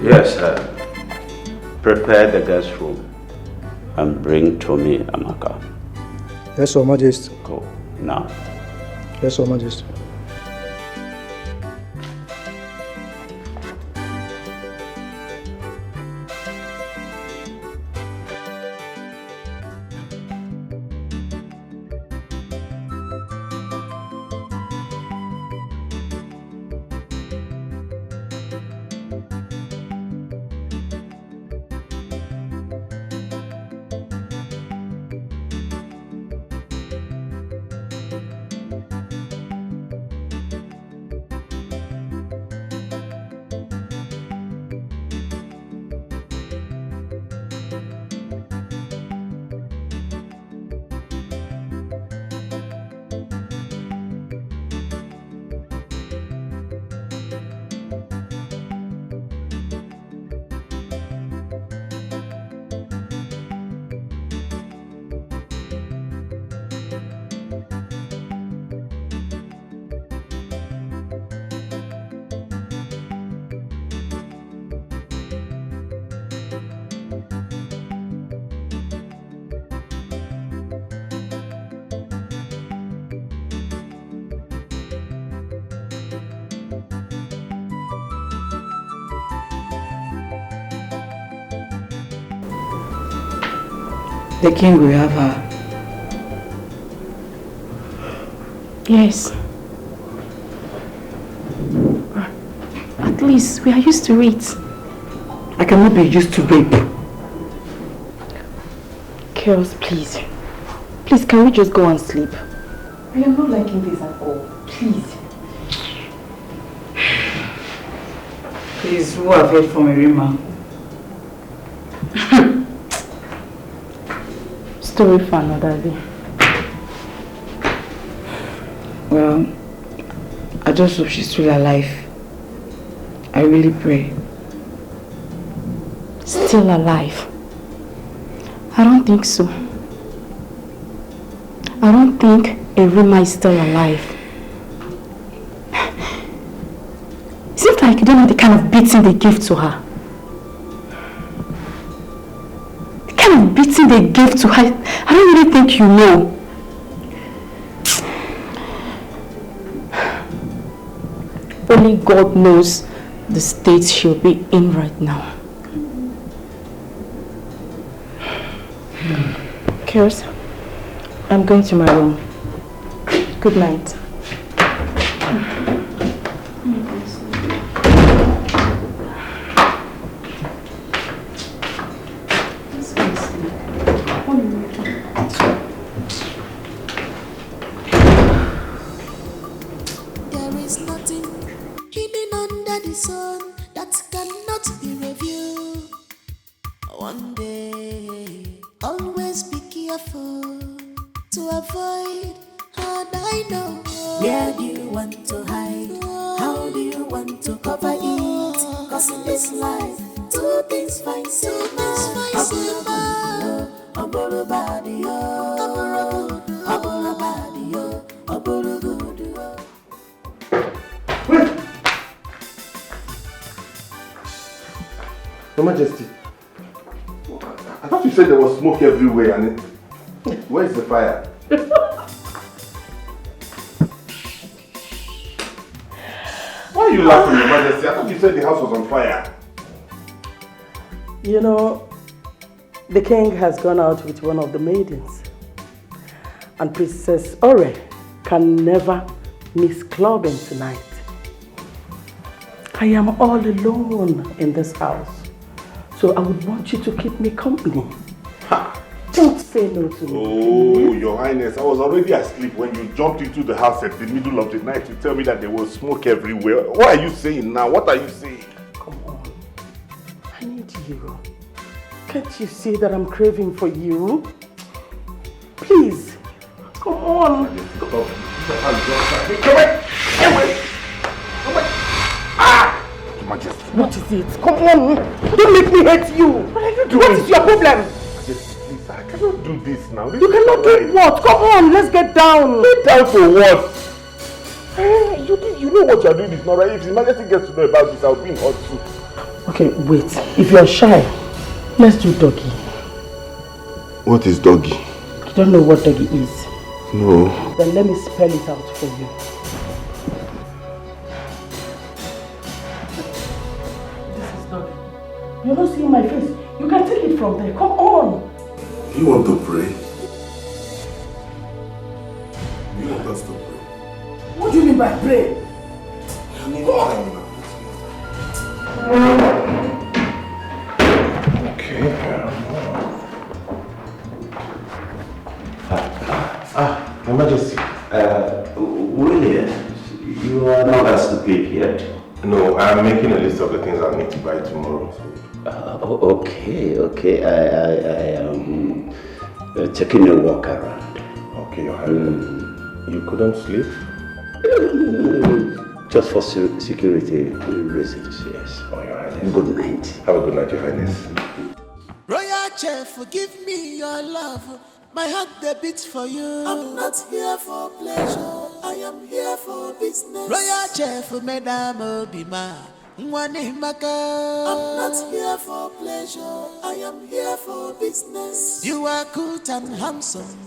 Yes, sir. Prepare the guest room and bring Tommy Amaka. Yes, Your Majesty. Go now. Yes, Your Majesty. The king will have her. Yes. At least we are used to it. I cannot be used to rape. Chaos, please. Please, can we just go and sleep? I am not liking this at all. Please. Please, who have heard from Irima? Story for another day. Well, I just hope she's still alive. I really pray. Still alive? I don't think so. I don't think Irima is still alive. Seems like you don't know the kind of beating they gave to her. The kind of beating they gave to her, I don't really think you know. Only God knows the state she'll be in right now. Kirs, I'm going to my room. Good night. Your Majesty, I thought you said there was smoke everywhere and where's the fire? Why are you laughing, Your Majesty? I thought you said the house was on fire. You know, the king has gone out with one of the maidens. And Princess Ore can never miss clubbing tonight. I am all alone in this house. So I would want you to keep me company. Ha. Don't say no to me. Oh, Your Highness, I was already asleep when you jumped into the house at the middle of the night to tell me that there was smoke everywhere. What are you saying now? What are you saying? Come on. I need you. Can't you see that I'm craving for you? Please. Come on. Come on. Ah! Your Majesty. What is it? Come on. Don't make me hate you. What are you doing? What is your problem? Please, I cannot do this now. You cannot do what? Come on, let's get down. Get down for what? You know what you are doing is not right. If the Majesty gets to know about this, I'll be in hot soup. Okay, wait. If you're shy, let's do doggy. What is doggy? You don't know what doggy is? No. Then let me spell it out for you. This is doggy. You're not seeing my face. You can take it from there. Come on. You want to pray? You want us to pray? What do you mean by pray? Come on. Your Majesty. William, you are not asleep yet. No, I'm making a list of the things I need to buy tomorrow. Okay. I am taking a walk around. Okay, Your Highness. You couldn't sleep? Just for security reasons, yes. Oh, Your Highness. Good night. Have a good night, Your Highness. Royal Chef, forgive me your love. My heart they beats for you. I'm not here for pleasure. I am here for business. Royal Chef, Madame Obima. I'm not here for pleasure. I am here for business. You are good and handsome.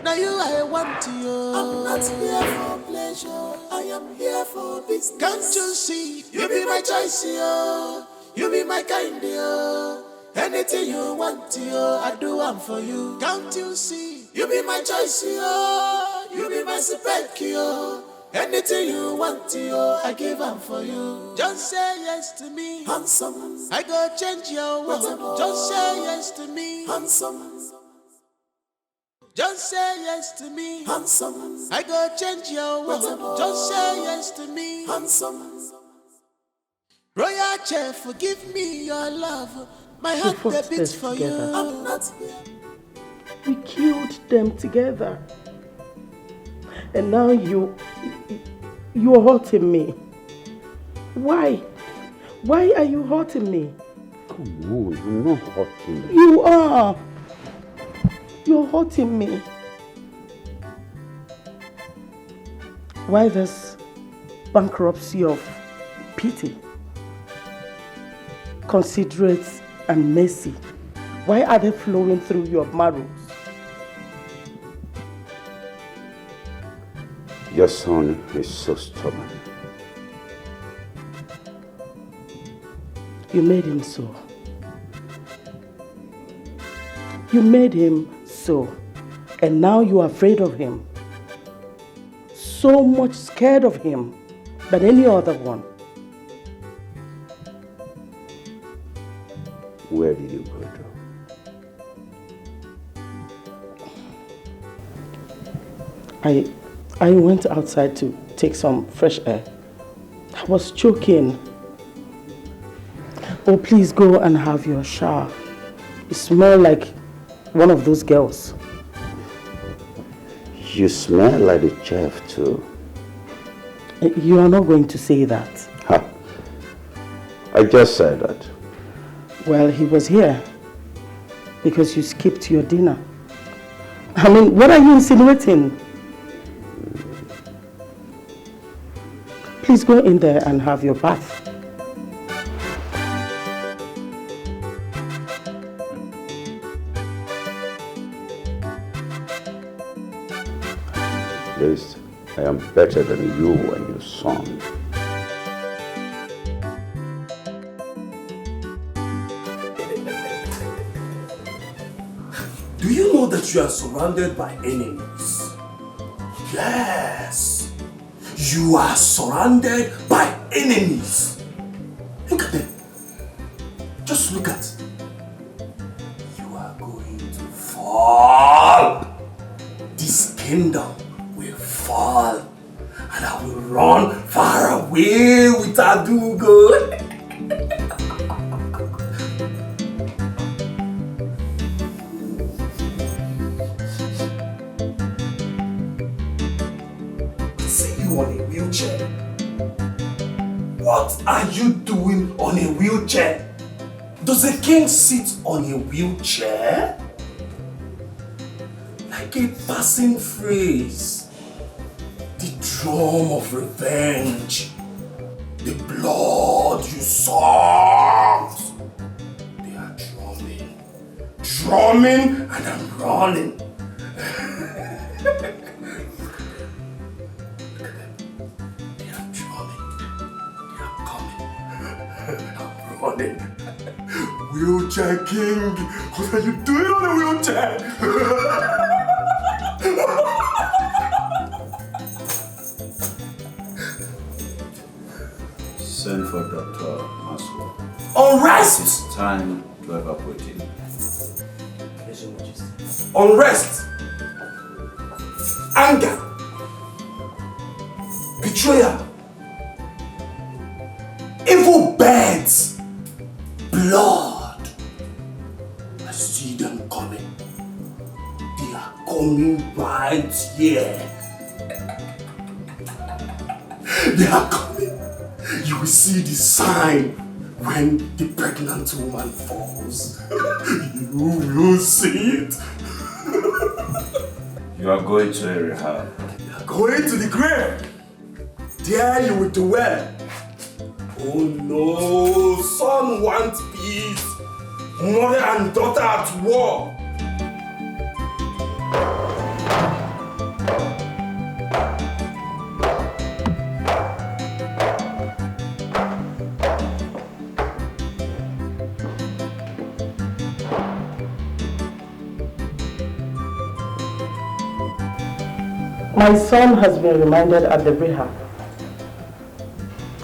Now you I want you. I'm not here for pleasure. I am here for business. Can't you see? You be my choice, yo. You be my kind, yo. Anything you want, yo, I do one for you. Can't you see? You be my choice, yo. You be my spec, yo. Anything you want, yo, I give one for you. Just say yes to me, handsome. I go change your world. Just say yes to me, handsome. Just say yes to me, handsome. I go change your world. Just say yes to me, handsome. Royal Chef, forgive me your love. My heart beats for you. I'm not here. We killed them together. And now you're hurting me. Why? Why are you hurting me? Come on, I'm not hurting you. You are. You're hurting me. Why this bankruptcy of pity, considerate, and mercy? Why are they flowing through your marrows? Your son is so stubborn. You made him so. You made him so. And now you are afraid of him. So much scared of him than any other one. Where did you go to? I went outside to take some fresh air. I was choking. Oh, please go and have your shower. You smell like one of those girls. You smell like the chef too. You are not going to say that. Ha. I just said that. Well, he was here because you skipped your dinner. I mean, what are you insinuating? Please go in there and have your bath. At least I am better than you and your son. Do you know that you are surrounded by enemies? Yes. You are surrounded by enemies. Look at them. Just look at. You are going to fall. This kingdom will fall. And I will run far away with Adugo. On a wheelchair. What are you doing on a wheelchair? Does a king sit on a wheelchair? Like a passing phrase. The drum of revenge. The blood you saw. drumming and I'm running. They are drumming. They are coming. I'm running. Wheelchair king. What are you doing on a wheelchair? Send for Dr. Maslow. Unrest! It's time to evacuate him. Unrest, anger, betrayal, evil birds, blood. I see them coming. They are coming right here. They are coming. You will see the sign when the pregnant woman falls. You will see it. You are going to a rehab. You are going to the grave. There you will dwell. Oh no, son wants peace. Mother and daughter at war. My son has been reminded at the rehab.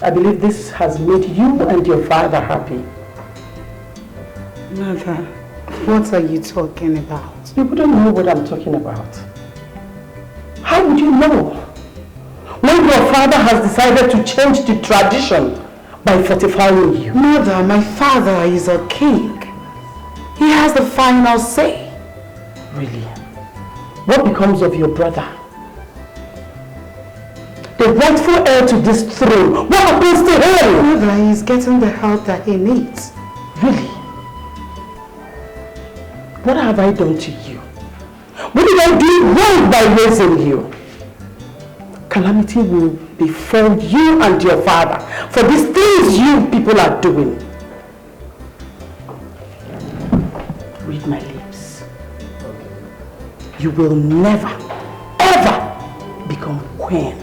I believe this has made you and your father happy. Mother, what are you talking about? You wouldn't know what I'm talking about. How would you know? When your father has decided to change the tradition by fortifying you. Mother, my father is a king. He has the final say. Really? What becomes of your brother? The rightful heir to this throne. What happens to him? Mother, he's getting the help that he needs. Really? What have I done to you? What did I do wrong by raising you? Calamity will befall you and your father for these things you people are doing. Read my lips. You will never, ever become queen.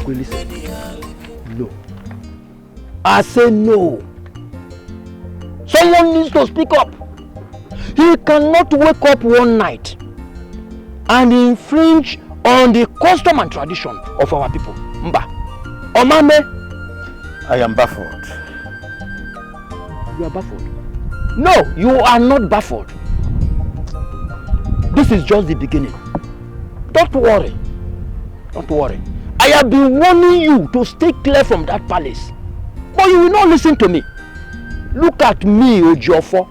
Listen. No. I say no. Someone needs to speak up. He cannot wake up one night and infringe on the custom and tradition of our people. Mba. Omame. I am baffled. You are baffled? No, you are not baffled. This is just the beginning. Don't worry. Don't worry. I have been warning you to stay clear from that palace. But you will not listen to me. Look at me, Ojofo.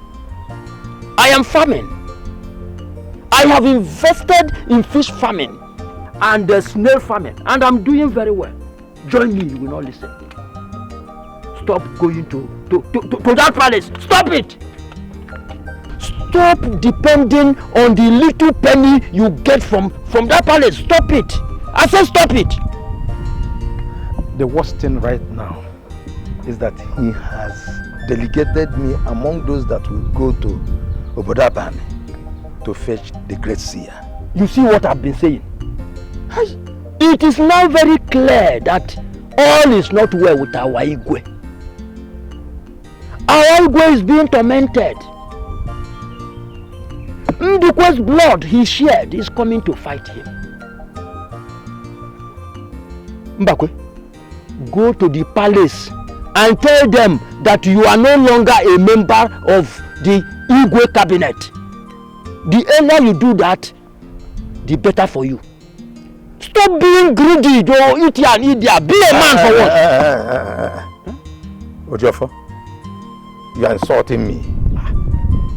I am farming. I have invested in fish farming and snail farming, and I'm doing very well. Join me, you will not listen. Stop going to that palace. Stop it! Stop depending on the little penny you get from that palace. Stop it! I said stop it! The worst thing right now is that he has delegated me among those that will go to Obodabami to fetch the great seer. You see what I've been saying? It is now very clear that all is not well with our Igwe. Our Igwe is being tormented. Ndukwe's blood he shared is coming to fight him. Mbakwe, go to the palace and tell them that you are no longer a member of the Igwe cabinet. The earlier you do that, the better for you. Stop being greedy, don't eat here and eat there. Be a man for what? Ojofo, you are insulting me.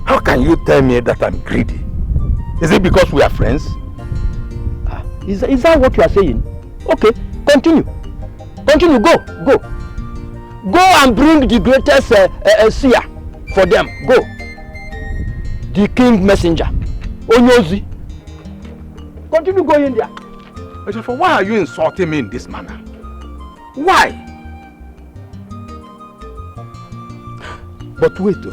How can you tell me that I'm greedy? Is it because we are friends? Is that what you are saying? Okay, continue. Continue, go. Go and bring the greatest seer for them. Go. The king messenger. Onyozi. Continue going there. Ejiofor, why are you insulting me in this manner? Why? But wait,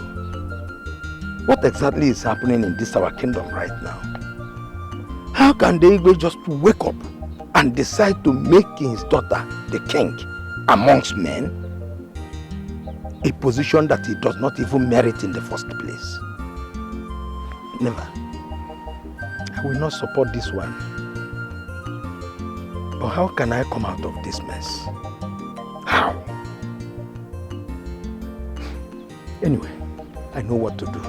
what exactly is happening in this our kingdom right now? How can the Igwe just wake up and decide to make his daughter the king amongst men? A position that he does not even merit in the first place. Never. I will not support this one. But how can I come out of this mess? How? Anyway, I know what to do.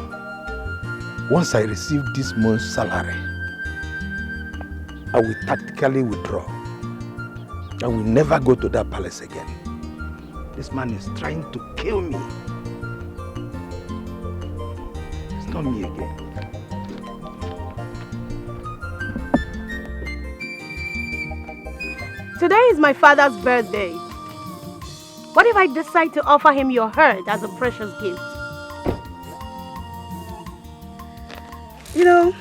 Once I receive this month's salary, I will tactically withdraw. I will never go to that palace again. This man is trying to kill me. It's not me again. Today is my father's birthday. What if I decide to offer him your herd as a precious gift? You know,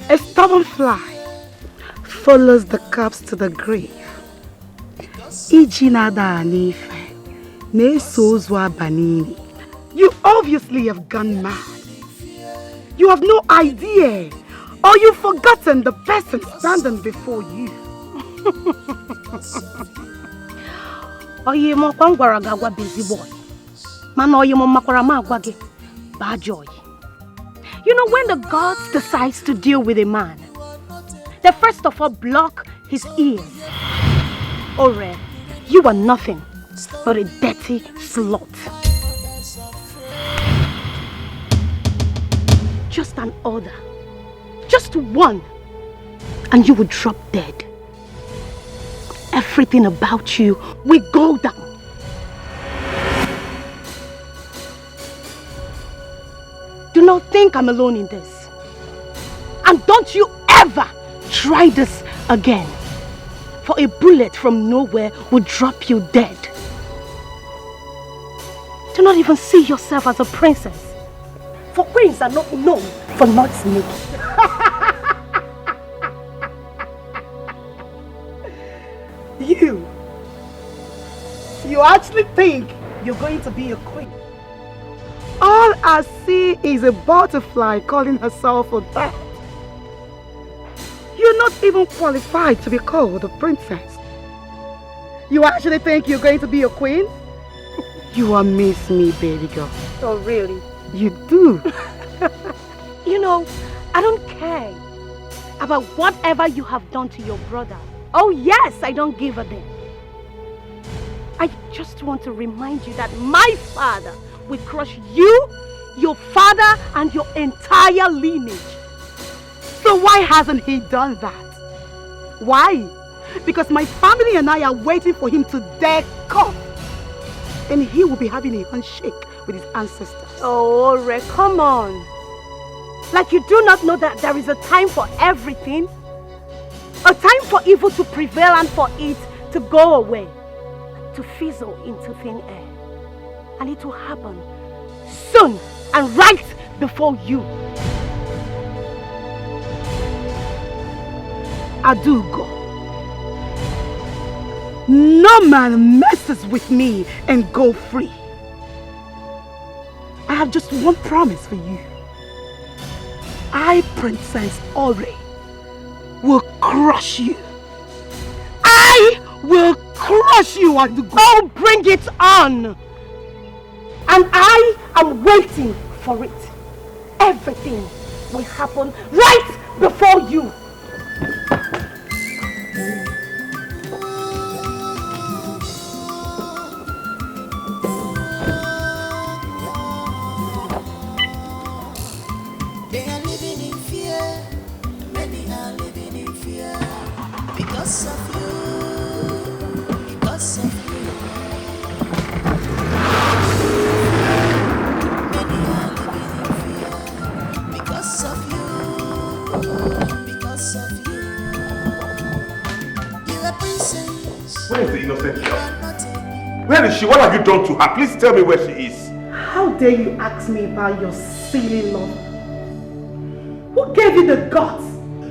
a stubborn fly follows the corpse to the grave. You obviously have gone mad. You have no idea, or you've forgotten the person standing before you. You know, when the gods decides to deal with a man, they first of all block his ears. Ore, you are nothing but a dirty slut. Just an order, just one, and you would drop dead. Everything about you will go down. Do not think I'm alone in this. And don't you ever try this again. For a bullet from nowhere will drop you dead. Do not even see yourself as a princess. For queens are not known for not sneaking. You actually think you're going to be a queen. All I see is a butterfly calling herself a bat. You're not even qualified to be called a princess. You actually think you're going to be a queen? You amaze me, baby girl. Oh, really? You do. You know, I don't care about whatever you have done to your brother. Oh yes, I don't give a damn. I just want to remind you that my father will crush you, your father, and your entire lineage. So why hasn't he done that? Why? Because my family and I are waiting for him to dare come. And he will be having a handshake with his ancestors. Oh, Ore, come on. Like you do not know that there is a time for everything? A time for evil to prevail and for it to go away. To fizzle into thin air. And it will happen soon and right before you. Adugo. No man messes with me and go free. I have just one promise for you. I, Princess Ore, will crush you. I will crush you, Adugo. Oh, bring it on. And I am waiting for it. Everything will happen right before you. They are living in fear. Many are living in fear. Because of you. Because of you. Many are living in fear. Because of you. Because of you. You a princess. Where is the innocent girl? Where is she? What have you done to her? Please tell me where she is. How dare you ask me about your silly love? Who gave you the guts?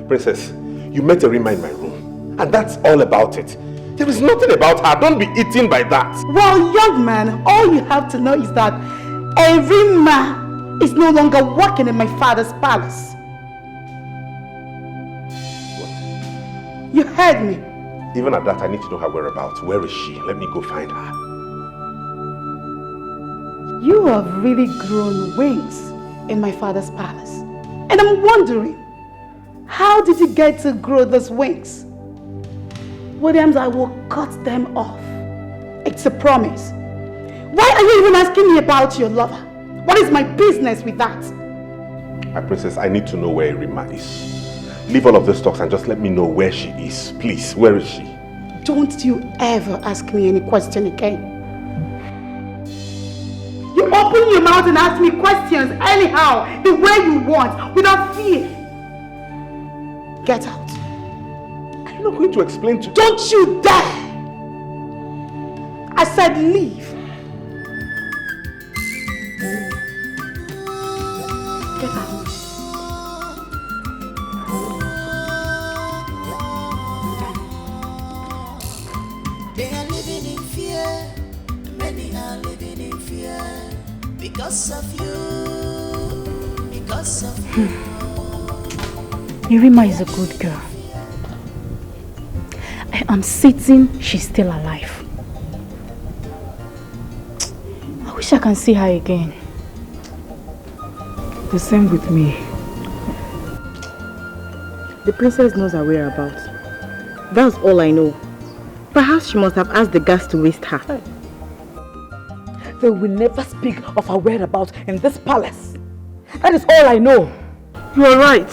Princess, you met Erima in my room. And that's all about it. There is nothing about her. Don't be eaten by that. Well, young man, all you have to know is that Erima is no longer working in my father's palace. What? You heard me. Even at that, I need to know her whereabouts. Where is she? Let me go find her. You have really grown wings in my father's palace. And I'm wondering, how did you get to grow those wings? Williams, I will cut them off. It's a promise. Why are you even asking me about your lover? What is my business with that? My princess, I need to know where Erima is. Leave all of those talks and just let me know where she is. Please, where is she? Don't you ever ask me any question again. You open your mouth and ask me questions anyhow, the way you want, without fear. Get out. I'm not going to explain to you. Don't you dare! I said leave. Get out. They are living in fear. Many are living in fear. Because of you. Because of you. Erima is a good girl. I am certain she's still alive. I wish I can see her again. The same with me. The princess knows her whereabouts. That's all I know. Perhaps she must have asked the guards to waste her. They will never speak of her whereabouts in this palace. That is all I know. You're right.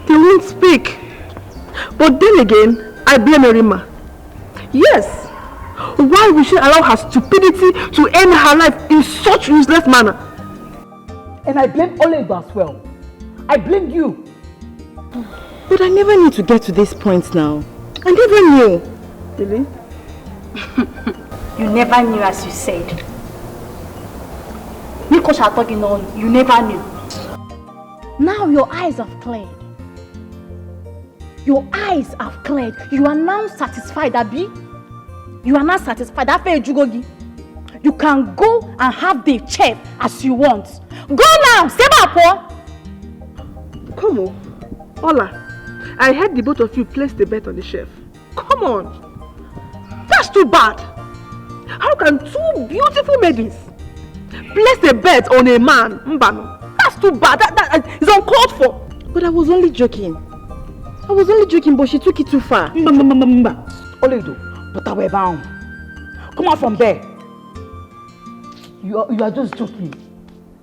They won't speak. But then again, I blame Erima. Yes. Why would she allow her stupidity to end her life in such useless manner? And I blame Oliver as well. I blame you. But I never knew to get to this point now. I never knew. Really? You never knew, as you said. Because you're talking on, you never knew. Now your eyes have cleared. Your eyes have cleared. You are now satisfied, Abi. You are now satisfied. You can go and have the chef as you want. Go now! Step up! Come on. Ola, I heard the both of you place the bet on the chef. Come on. That's too bad. How can two beautiful maidens place a bet on a man? Mbano? That's too bad. That is uncalled for. But I was only joking. But she took it too far. Oledo, but I were bound. Come out from there. You are just joking.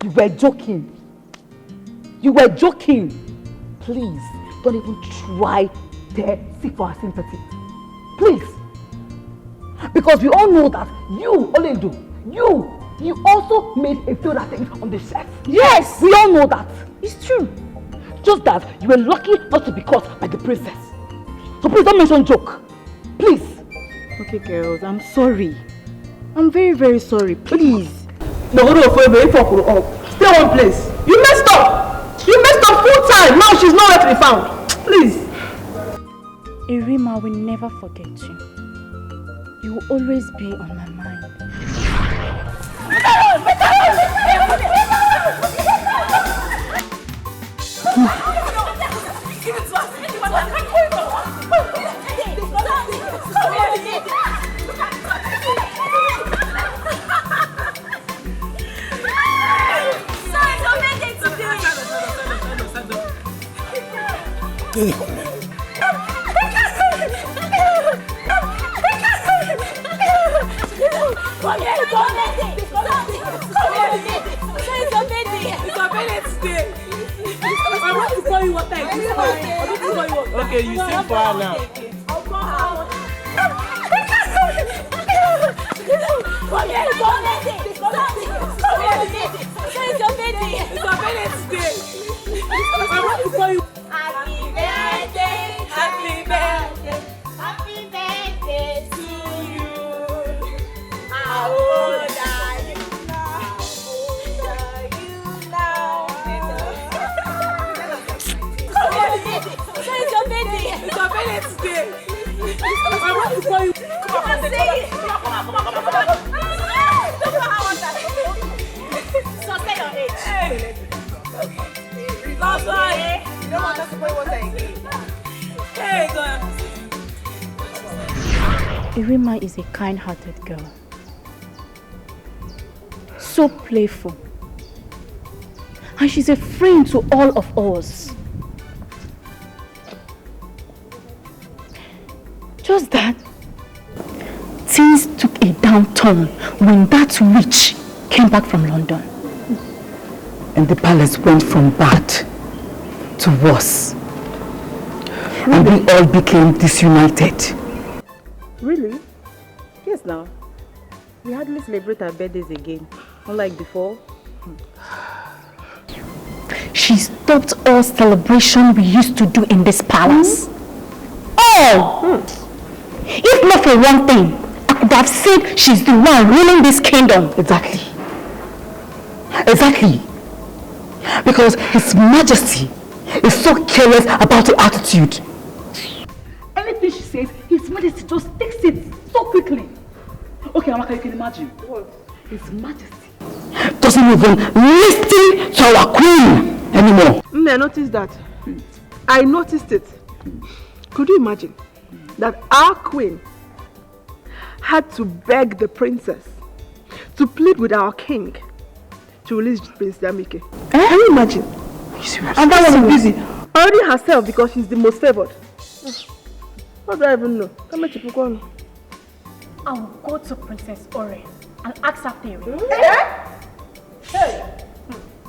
You were joking. You were joking. Please, don't even try to seek for our sympathy. Please. Because we all know that you, Oledo, you also made a failed attempt on the chef. Yes, we all know that. It's true. Just that you were lucky not to be caught by the princess. So please don't mention joke. Please. Okay, girls, I'm sorry. I'm very, very sorry. Please. No, stay one place. You messed up. You messed up full time. Now she's nowhere to be found. Please. Erima will never forget you. You will always be on my mind. Okay, you sing for her now. Happy birthday, happy birthday, happy birthday It's your baby. It's your baby today. I want to call you. Come on, say it. Come on. Don't know how much that is. So say your age. Hey. Last one. You don't want us to play water again. Hey, God. Irima is a kind-hearted girl. So playful. And she's a friend to all of us. Just that things took a downturn when that witch came back from London. And the palace went from bad to worse. And we all became disunited. Really? Yes, now. We hardly celebrate our birthdays again, unlike before. She stopped all celebration we used to do in this palace. All! If not for one thing, I could have said she's the one ruling this kingdom. Exactly. Exactly. Because His Majesty is so careless about her attitude. Anything she says, His Majesty just takes it so quickly. Okay, Amaka, you can imagine. What? His Majesty doesn't even listen to our queen anymore. I noticed that. I noticed it. Could you imagine that our queen had to beg the princess to plead with our king to release Prince Damike? Can you imagine? And that was busy. Already herself because she's the most favored. What do I even know? Come on, I will go to Princess Ore and ask her theory. Hey!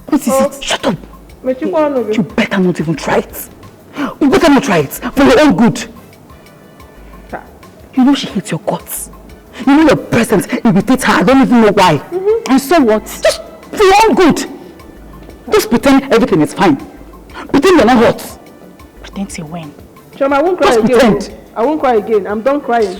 What is it? Shut up! You better not even try it. You better not try it for your own good. You know she hates your guts. You know your presence irritates her. I don't even know why. And so what? Just for your own good. Just pretend everything is fine. Pretend you're not hurt. Pretend to win. Chum, I won't cry again. Pretend. I won't cry again. I'm done crying.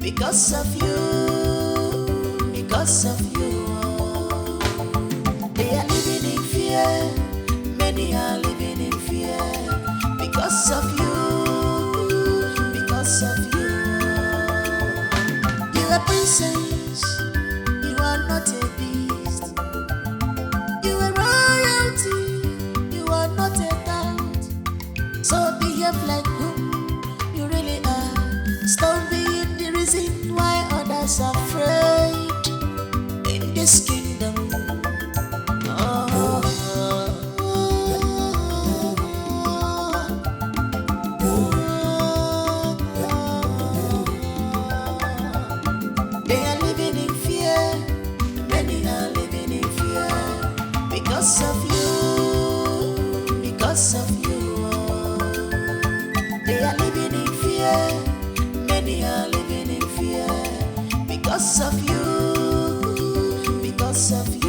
Because of you, because of you, they are living in fear. Many are living in fear because of you, because of you. You are a princess, you are not a beast. You are royalty, you are not a count. So behave like who you really are. Stop being the reason why others are afraid in this kingdom. They are living in fear, many are living in fear because of you, because of you. They are living in fear, many are living in fear because of you, because of you.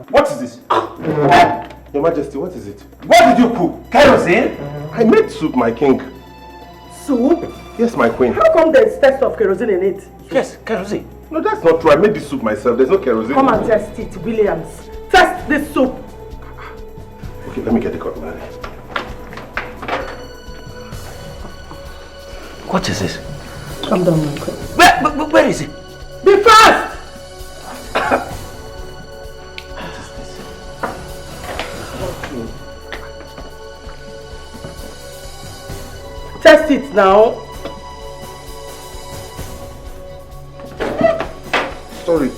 What is this? Your Majesty, what is it? What did you cook? Kerosene? I made soup, my king. Soup? Yes, my queen. How come there's taste of kerosene in it? Yes, kerosene. No, that's not true. I made this soup myself. There's no kerosene. Come and test it, Williams. Test this soup. Okay, let me get the cutlery. What is this? Calm down, my queen. Where is it? Be fast! Test it now. Sorry.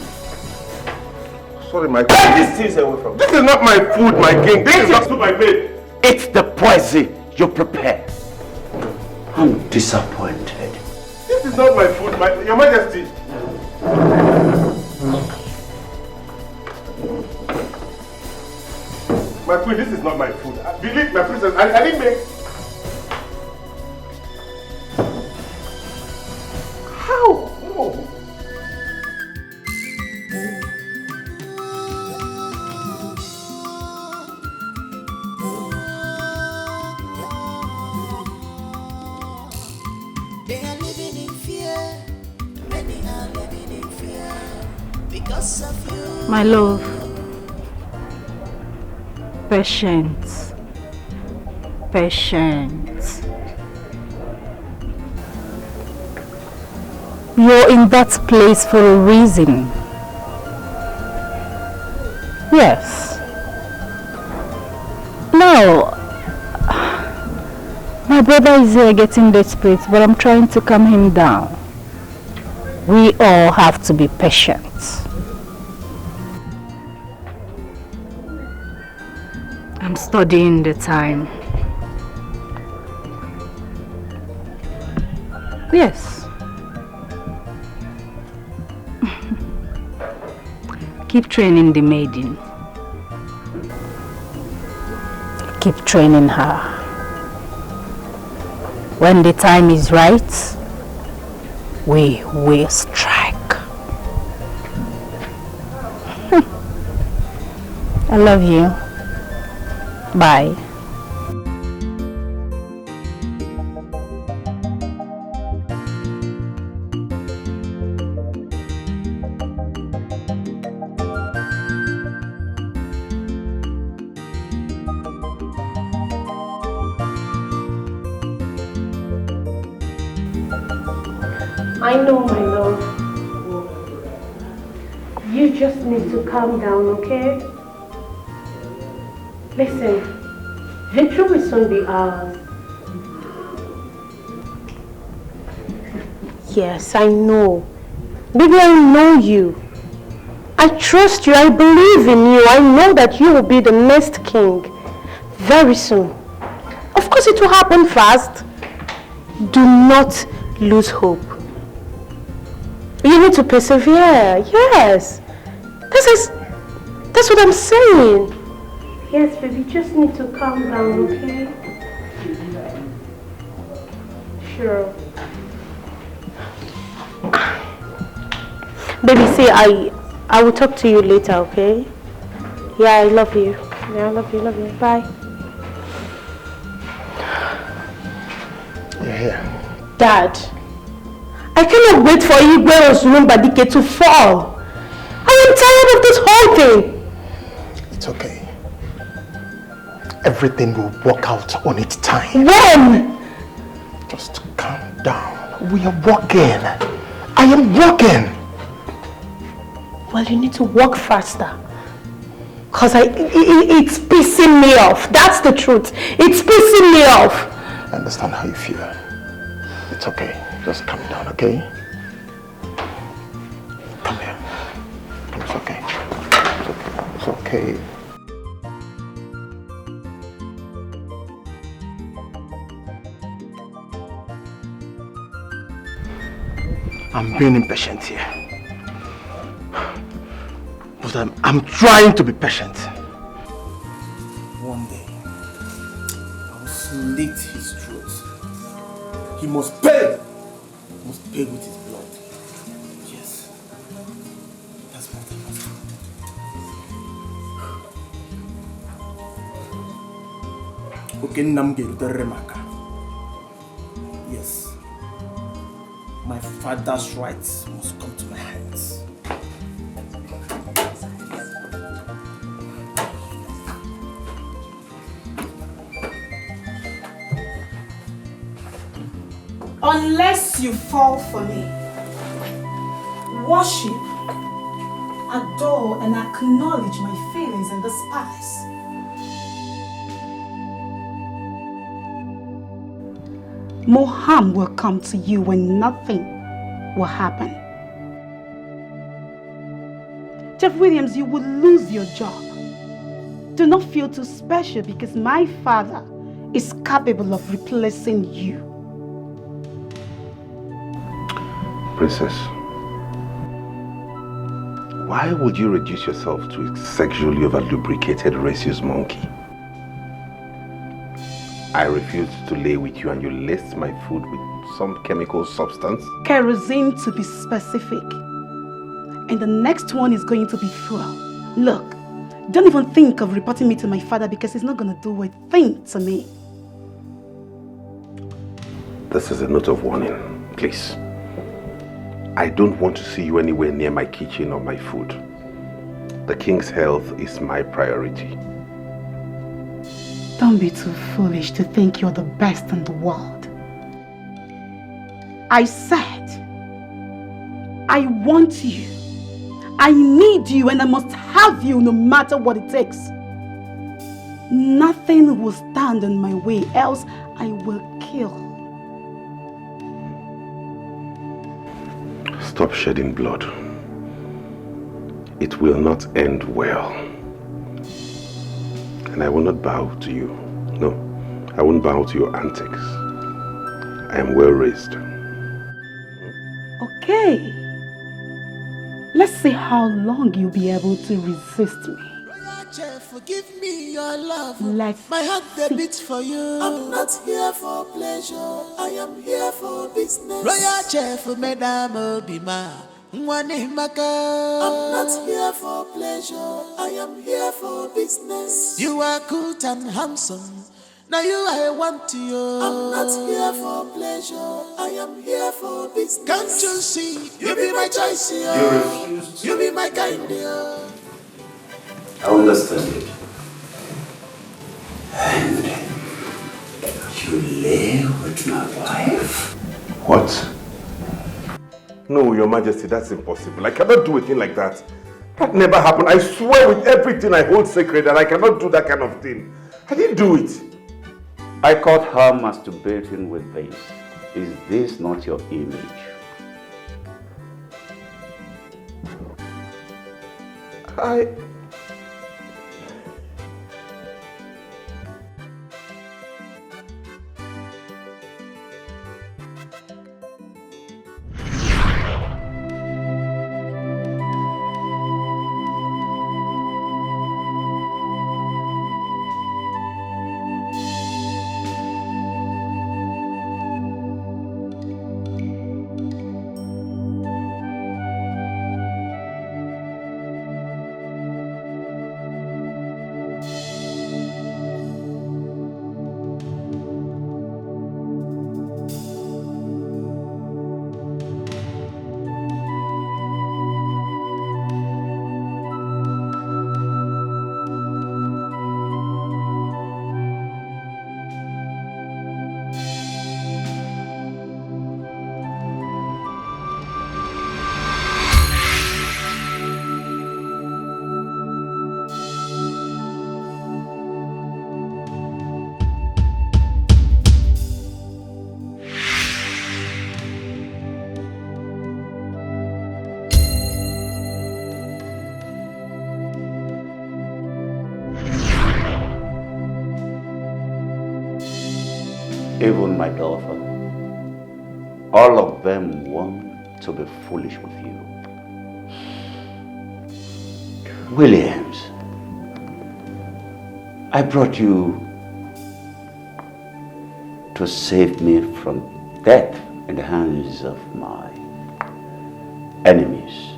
Sorry, my king. Take these things away from me. This is not my food, my king. This is not soup I made. It's the poison you prepared. I'm disappointed. This is not my food, Your Majesty. My queen, this is not my food. Believe my princess, I didn't make. How? No. because of you. My love, patience, patience. You're in that place for a reason. Yes. Now, my brother is here getting desperate, but I'm trying to calm him down. We all have to be patient. I'm studying the time. Yes. Keep training the maiden. Keep training her. When the time is right, we will strike. I love you. Bye. I know, my love. You just need to calm down, okay? Listen, victory will soon be ours. Yes, I know. Baby, I know you. I trust you. I believe in you. I know that you will be the next king very soon. Of course, it will happen fast. Do not lose hope. You need to persevere. Yes. That's what I'm saying. Yes, baby, just need to calm down, okay? Sure. Baby, see, I will talk to you later, okay? Yeah, I love you. Yeah, I love you, Bye. You're here. Dad, I cannot wait for Igwe Osurumbadike to fall. I am tired of this whole thing. It's okay. Everything will work out on its time. When? Just calm down. We are working. I am working. Well, you need to work faster. Because it's pissing me off. That's the truth. It's pissing me off. I understand how you feel. It's okay. Just calm down, okay? Come here. It's okay. It's okay. I'm being impatient here. But I'm trying to be patient. One day, I will slit his throat. He must pay! He must pay with his blood. Yes. That's what I must do. Okay, Namge Remaka. Yes. My father's rights must come to my hands. Unless you fall for me, worship, adore, and acknowledge my feelings in this palace. More harm will come to you when nothing will happen. Jeff Williams, you will lose your job. Do not feel too special because my father is capable of replacing you. Princess, why would you reduce yourself to a sexually over-lubricated rhesus monkey? I refused to lay with you and you laced my food with some chemical substance? Kerosene, to be specific. And the next one is going to be fuel. Look, don't even think of reporting me to my father because he's not going to do a thing to me. This is a note of warning, please. I don't want to see you anywhere near my kitchen or my food. The king's health is my priority. Don't be too foolish to think you're the best in the world. I said, I want you. I need you and I must have you no matter what it takes. Nothing will stand in my way, else I will kill. Stop shedding blood. It will not end well. And I will not bow to you. No, I won't bow to your antics. I am well raised. Okay. Let's see how long you'll be able to resist me. Forgive me your love. Let's My heart they beat for you. I'm not here for pleasure. I am here for business. Royal chef, Madam Obima. I'm not here for pleasure. I am here for business. You are good and handsome. Now you I want you. I'm not here for pleasure. I am here for business. Can't you see? You be my choice. You refused. You be my kind. I understand it. And you live with my wife? What? No, Your Majesty, that's impossible. I cannot do a thing like that. That never happened. I swear with everything I hold sacred that I cannot do that kind of thing. I didn't do it. I caught her masturbating with this. Is this not your image? Even my daughter, all of them want to be foolish with you. Williams, I brought you to save me from death in the hands of my enemies,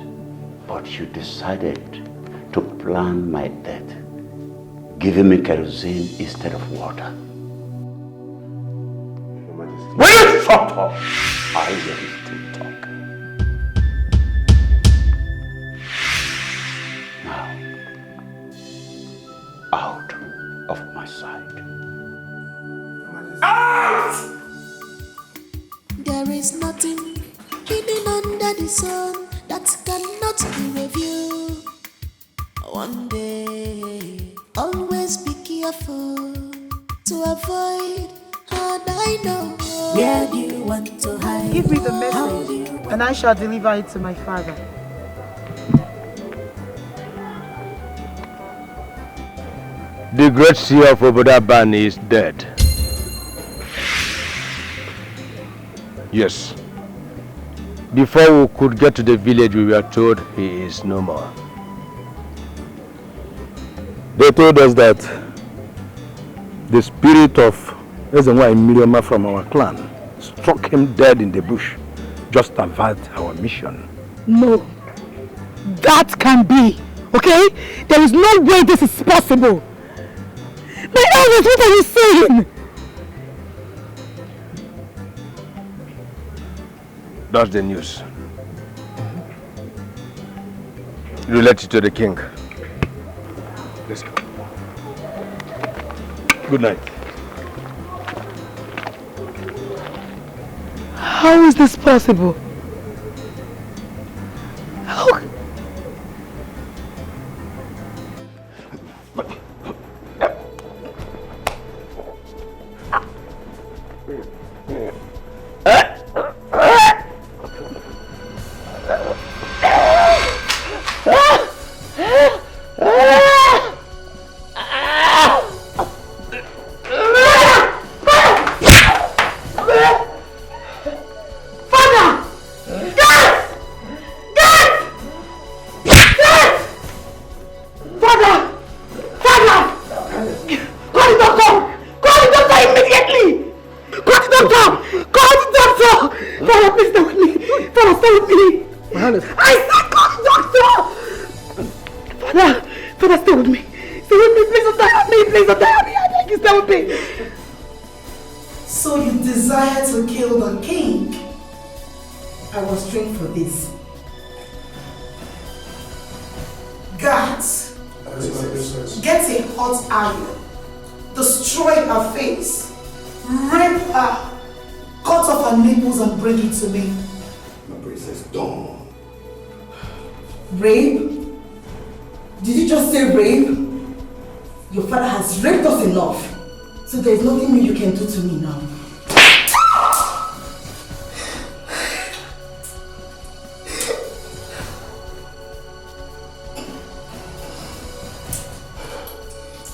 but you decided to plan my death, giving me kerosene instead of water. Will you shut up? I will still talk. Now, out of my sight. Out! There is nothing hidden under the sun that cannot be reviewed. One day, always be careful to avoid hard I know. Where do you want to hide? Give me the message, and I shall deliver it to my father. The great seer of Obodaban is dead. Yes. Before we could get to the village, we were told he is no more. They told us that the spirit of Ezenwa Miriama from our clan struck him dead in the bush just to avert our mission. No, that can be, okay? There is no way this is possible. My elders, what are you saying? That's the news. relate it to the king. Let's go. Good night. How is this possible? How? There's nothing new you can do to me now.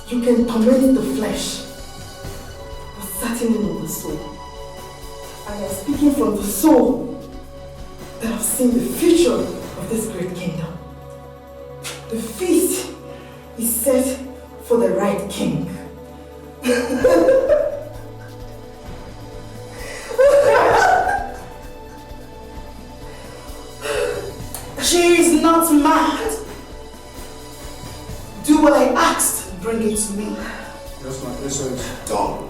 You can torment the flesh, but certainly not the soul. I am speaking from the soul that have seen the future of this great kingdom. The feast is set for the right king. She is not mad. Do what I asked, bring it to me. Yes, ma'am. This one is done.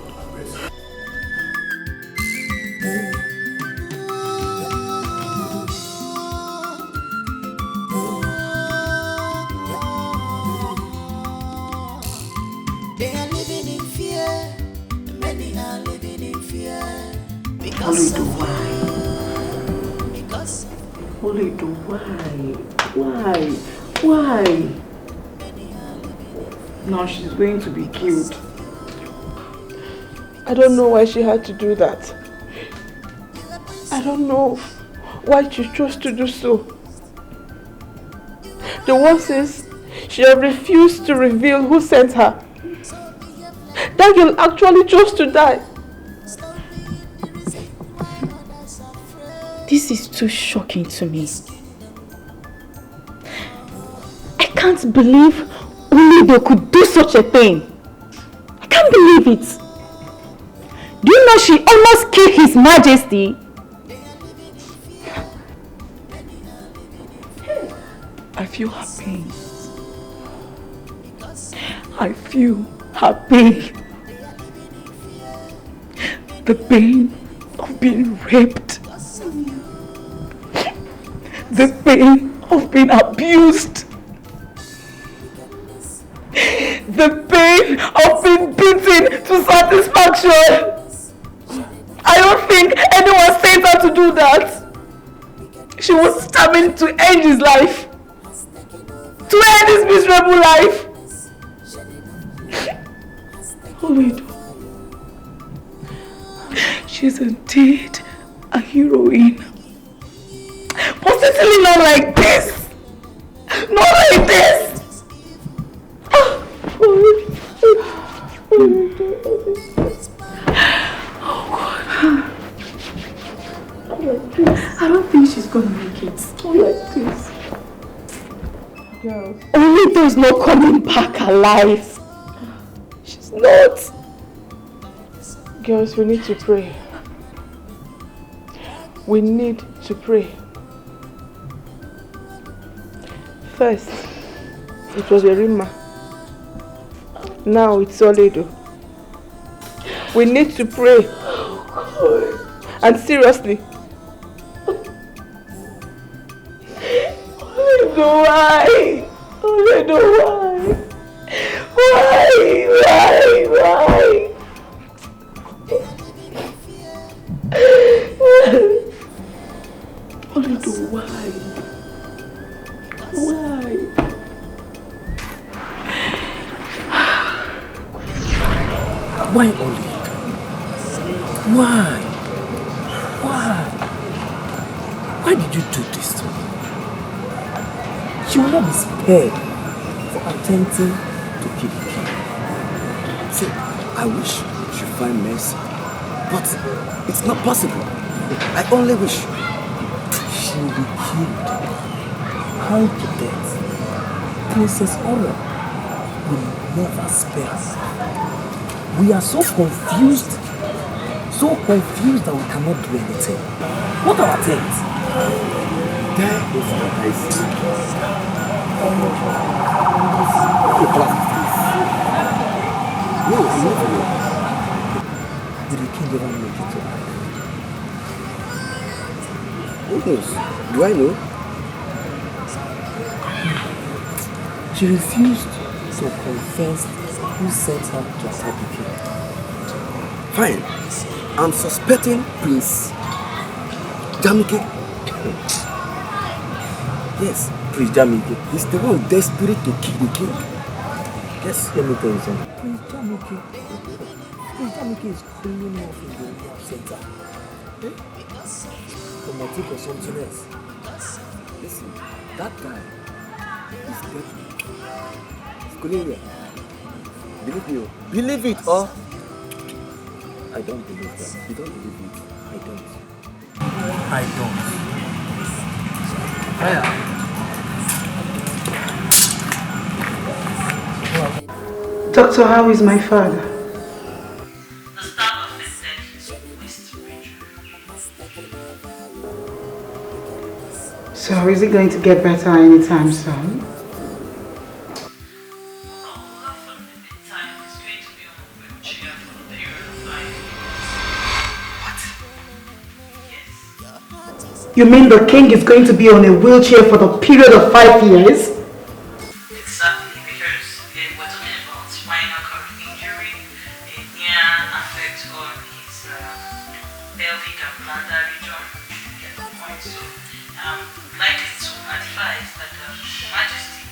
Why? Now she's going to be killed. I don't know why she had to do that. I don't know why she chose to do so. The worst is, she have refused to reveal who sent her. That girl actually chose to die. This is too shocking to me. I can't believe Olido could do such a thing. I can't believe it. Do you know she almost killed His Majesty? I feel her pain. I feel her pain. The pain of being raped. The pain of being abused. The pain of being beaten to satisfaction. I don't think anyone sent her to do that. She was determined to end his life. To end his miserable life. Olido. She's indeed a heroine. But certainly not like this. Not like this. I don't think she's gonna make it. Like this. Girls. Olido is not coming back alive. She's not. Girls, we need to pray. We need to pray. First, it was Erima. Now it's Olido. We need to pray. And seriously. don't know why. I don't know why. Why? I don't know why. Why? Why, Oli? Why? Why did you do this to me? She will not be spared for attempting to kill the king. See, I wish she find mercy, but it's not possible. I only wish she will be killed, hung to death. Princess Aura will never spare us. We are so confused that we cannot do anything. What are our things? There is what I see. No, I never know. Did the king ever make it to life? Who knows? Do I know? She refused to confess who sent her to attack the king. Fine. I'm suspecting Prince Jamike. Yes, Prince Jamike. He's the one desperate to kill the king. Yes, let me tell you something. Prince Jamike is cleaning off in the rehab center. For motive or something else. Listen, that guy is deadly. Cornelia, believe me, believe it or I don't believe that. You don't believe it. I don't. Doctor, how is my father? The staff office said he's waste bridge. So is it going to get better anytime soon? You mean the king is going to be on a wheelchair for the period of 5 years? Exactly, because we're talking about spinal cord injury, a near effect on his pelvic and bladder region. Get the point. So, likely to advise that Majesty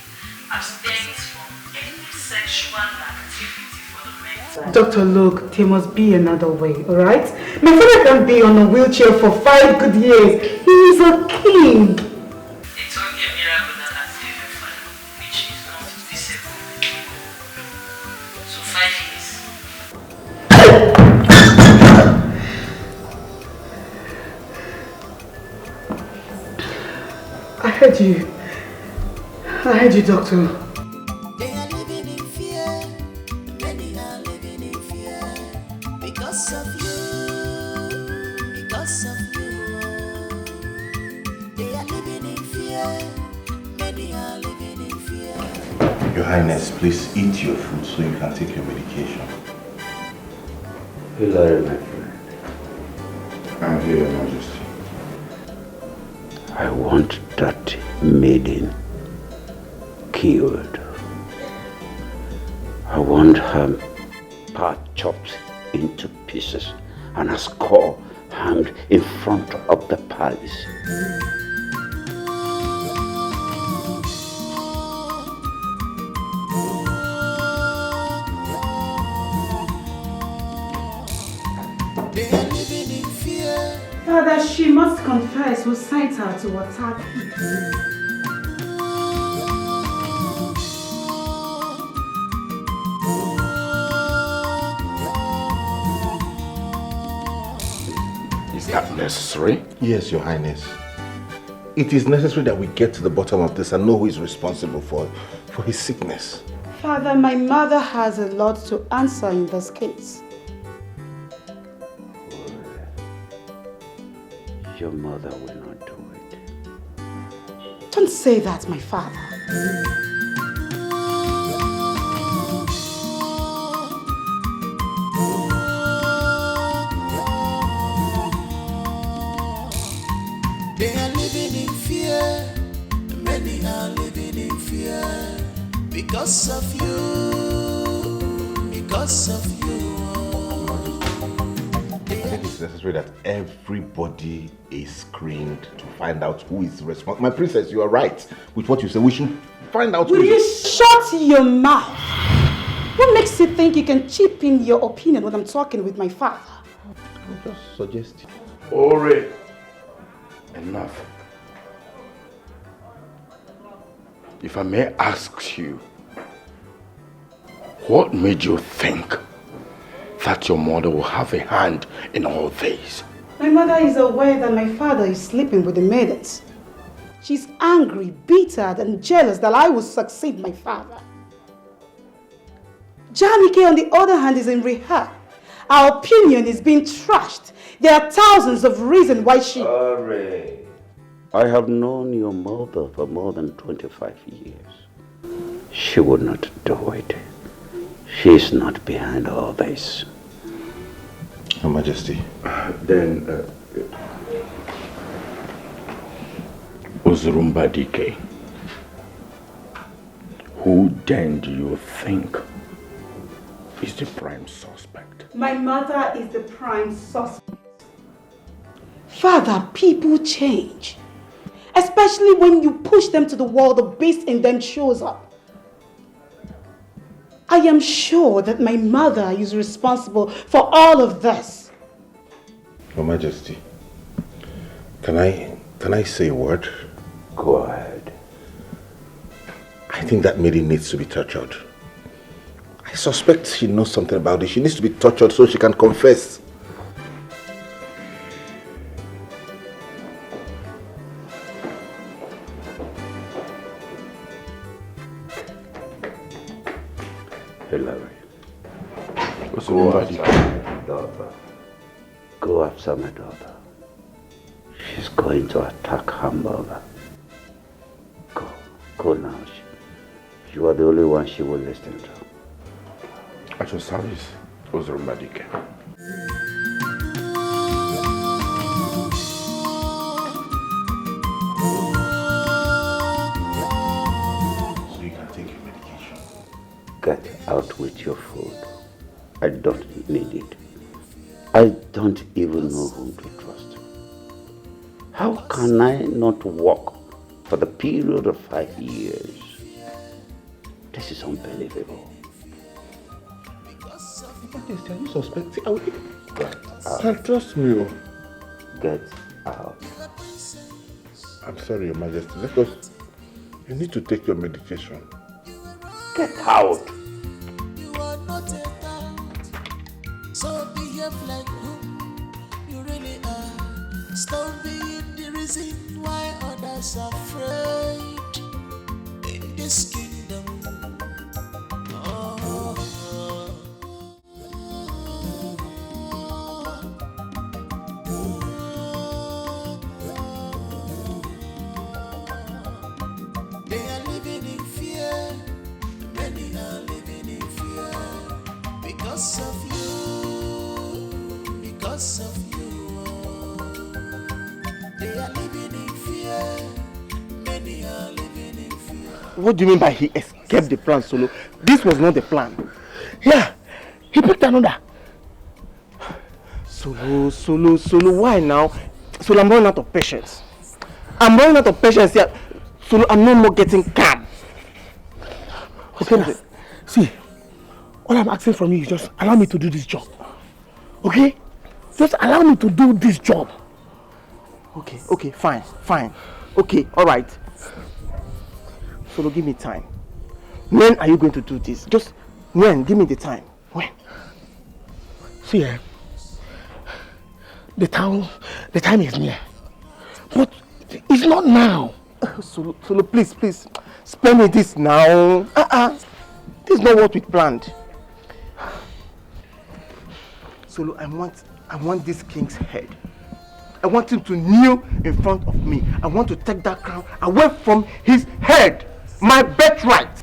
abstains from any sexual activity for the men. Doctor, look, there must be another way, alright? My father can be on a wheelchair for 5 good years. He is a king. It's only a miracle that has saved your father, which is not disabled. So 5 years. I heard you, doctor. They are living in fear. Many are living in fear because of you. Because of you. They are living in fear. Many are living in fear. Your Highness, please eat your food so you can take your medication. Hilary, my friend. I'm here, Your Majesty. I want that maiden killed. I want her part chopped into pieces and her skull hanged in front of the palace. They are living in fear. Father, she must confess who sent her to attack him. Is that necessary? Yes, Your Highness. It is necessary that we get to the bottom of this and know who is responsible for his sickness. Father, my mother has a lot to answer in this case. Your mother will not do it. Don't say that, my father. They are living in fear. Many are living in fear because of you. Because of you. I think it's necessary that everybody is screened to find out who is responsible. My princess, you are right with what you say. We should find out Will you shut your mouth? What makes you think you can chip in your opinion when I'm talking with my father? I'll just suggest it. Ore, enough. If I may ask you, what made you think that your mother will have a hand in all this? My mother is aware that my father is sleeping with the maidens. She's angry, bitter, and jealous that I will succeed my father. Janike, on the other hand, is in rehab. Our opinion is being trashed. There are thousands of reasons why she... Sorry. I have known your mother for more than 25 years. She would not do it. She is not behind all this. Your Majesty. Then, Uzurumba DK, who then do you think is the prime suspect? My mother is the prime suspect. Father, people change. Especially when you push them to the wall, the beast in them shows up. I am sure that my mother is responsible for all of this. Your Majesty, can I say a word? Go ahead. I think that maiden needs to be tortured. I suspect she knows something about it. She needs to be tortured so she can confess. Hillary. What's Go the after my daughter. Go after my daughter. She's going to attack her mother. Go now. You are the only one she will listen to. At your service, Uzurumba DK. So you can take your medication. Get out with your food. I don't need it. I don't even know whom to trust. How can I not walk for the period of 5 years? This is unbelievable. Majesty, are you suspecting? Get out. Trust me. Get out. I'm sorry, Your Majesty. Because you need to take your medication. Get out. You are not a thought, so behave like who you really are. Stop being the reason why others are afraid in this kingdom. They are living in fear. Many are living in fear because of you. Because of you. They are living in fear. Many are living in fear. What do you mean by he escaped the plan, Solo? This was not the plan. Yeah, he picked another. Solo, why now? Solo, I'm running out of patience. Yeah. Solo, I'm no more getting calm. Okay, see, all I'm asking from you is just allow me to do this job. Okay? Just allow me to do this job. Okay, fine. Okay, alright. Solo, give me time. When are you going to do this? Just when? Give me the time. When? See, the time is near. But it's not now. Solo, please, spare me this now. This is not what we planned. Solo, I want this king's head. I want him to kneel in front of me. I want to take that crown away from his head. My birthright.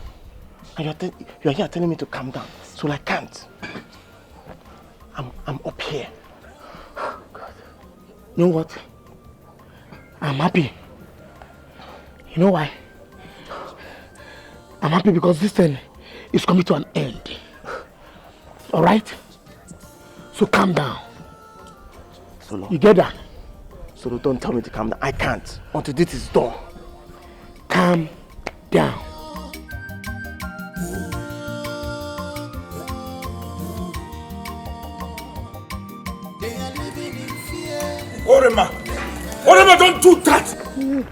And you're here telling me to calm down. So I can't. I'm up here. God. You know what? I'm happy. You know why? I'm happy because this thing is coming to an end. Alright? So calm down. Solo. You get that? Solo, don't tell me to calm down. I can't until this is done. Calm down. Orema! Orema, don't do that!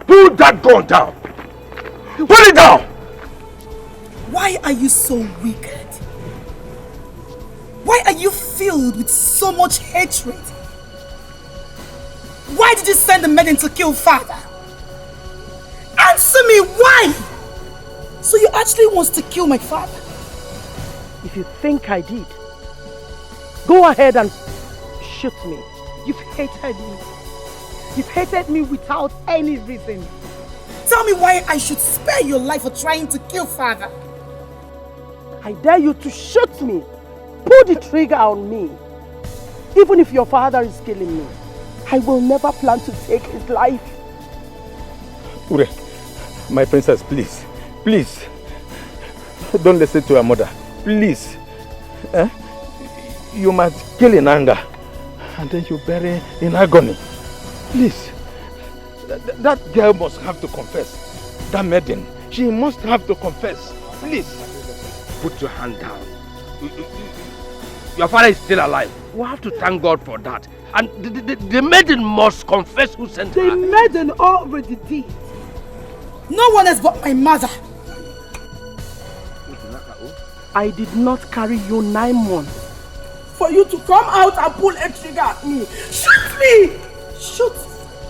Put that gun down! Put it down! Why are you so wicked? Why are you filled with so much hatred? Why did you send the maiden to kill father? Answer me, why? So you actually want to kill my father? If you think I did, go ahead and shoot me. You've hated me. You've hated me without any reason. Tell me why I should spare your life for trying to kill father. I dare you to shoot me. Pull the trigger on me. Even if your father is killing me, I will never plan to take his life. Ure, my princess, please. Please. Don't listen to your mother. Please. You must kill in anger. And then you bury in agony. Please. That girl must have to confess. That maiden, she must have to confess. Please. Put your hand down. Your father is still alive. We have to thank God for that. And the maiden must confess who sent her. The maiden already did. No one else but my mother. I did not carry you 9 months. For you to come out and pull a trigger at me. Shoot me! Shoot!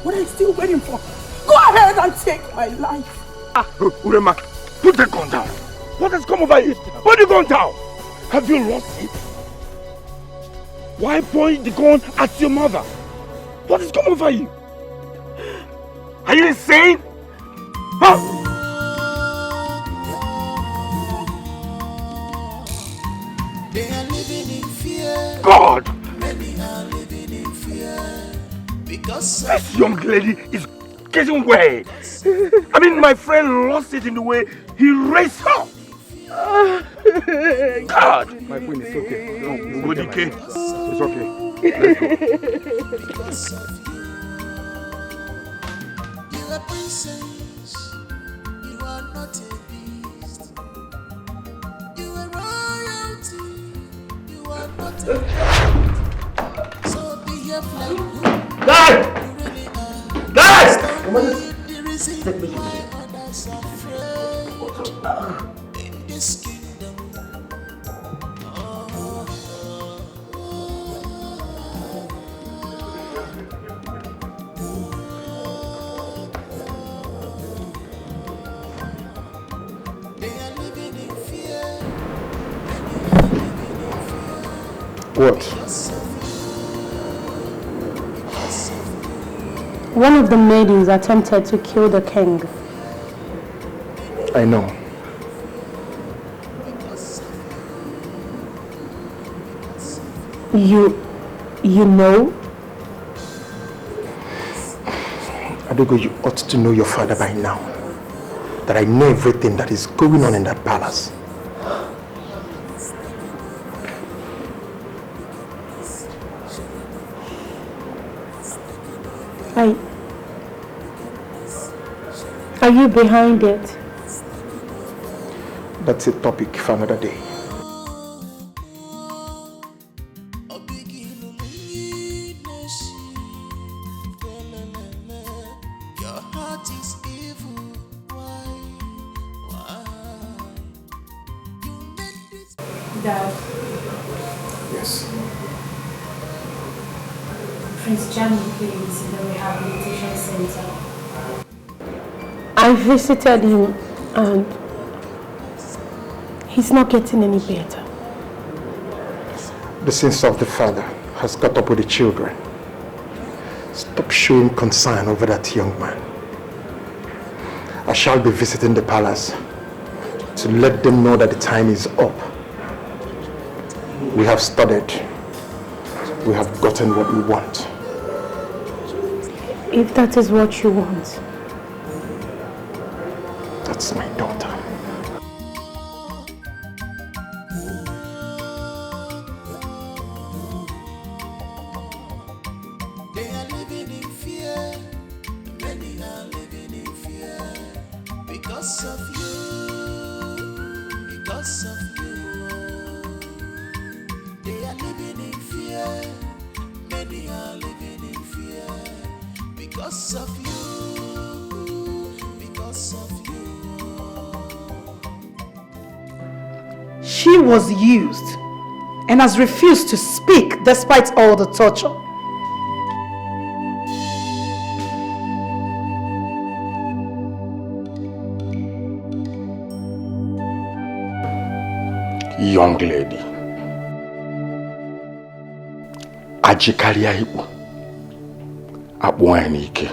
What are you still waiting for? Go ahead and take my life. Urema, put the gun down. What has come over you? Put the gun down. Have you lost it? Why point the gun at your mother? What has come over you? Are you insane? Huh? They are living in fear. God! Many are living in fear. Because this young lady is getting way. I mean, my friend lost it in the way he raised her. God! My queen, it's okay. No, Good, okay. It's okay. because of you. You are princess. You are not a beast. You are royalty. You are not a beast. So behave like who you really are. The reason why others are afraid in this kingdom. What? One of the maidens attempted to kill the king. I know. You know? Adogo, you ought to know your father by now. That I know everything that is going on in that palace. Are you behind it? That's a topic for another day. Your heart is evil. Why? Dad. Yes. Prince Jamie is in the rehabilitation center. I visited him and he's not getting any better. The sins of the father has caught up with the children. Stop showing concern over that young man. I shall be visiting the palace to let them know that the time is up. We have studied. We have gotten what we want. If that is what you want. That's my daughter. Because of you, because of you, they are living in fear. Many are living in fear. Because of you, because of you. She was used and has refused to speak despite all the torture. Young lady, ajikaria ibu, akbuanike.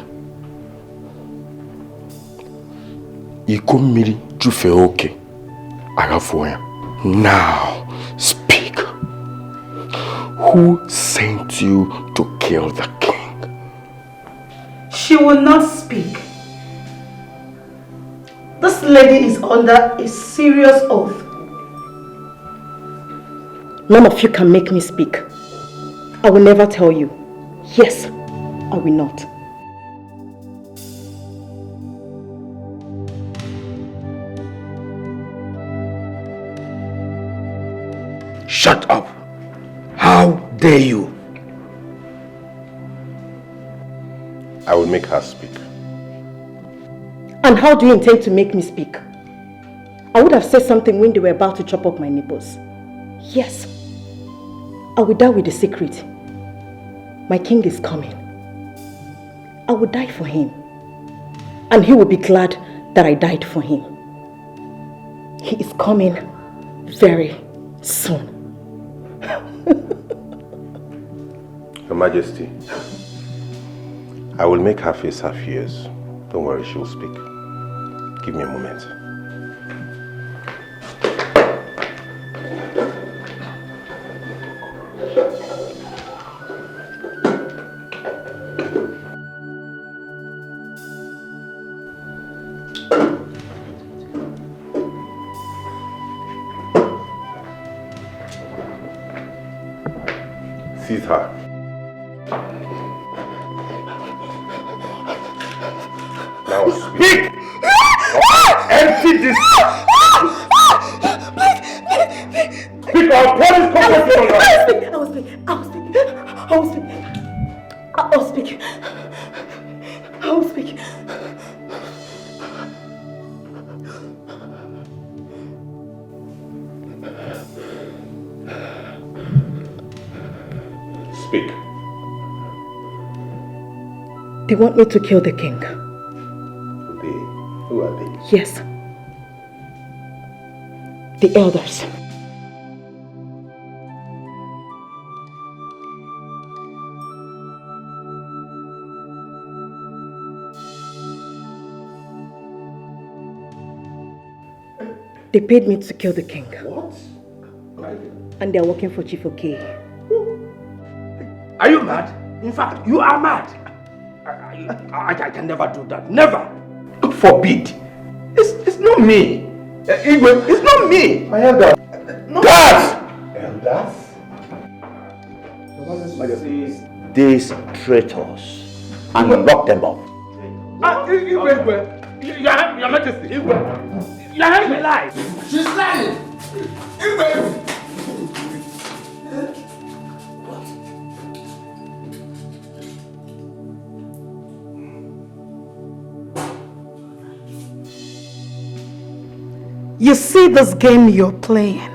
Iko mmiri jufe oke, agafuya. Now speak. Who sent you to kill the king? She will not speak. This lady is under a serious oath. None of you can make me speak. I will never tell you. Yes, I will not. Shut up! How dare you? I will make her speak. And how do you intend to make me speak? I would have said something when they were about to chop up my nipples. Yes, I will die with the secret. My king is coming. I will die for him. And he will be glad that I died for him. He is coming very soon. Your Majesty, I will make her face her fears. Don't worry, she will speak. Give me a moment. Seize her. Now speak. Empty this. Speak or police come for you. I will speak. I will speak. I will speak. I will speak. I will speak. Speak. They want me to kill the king. Who are they? Yes. The elders. They paid me to kill the king. What? And they're working for Chief OK. Are you mad? In fact, you are mad. I can never do that. Never. God forbid. It's not me. It's not me. My elder. No. Guards! Elders? These traitors and lock them up. Your Majesty. Your Majesty lies. She's lying. You see this game you're playing?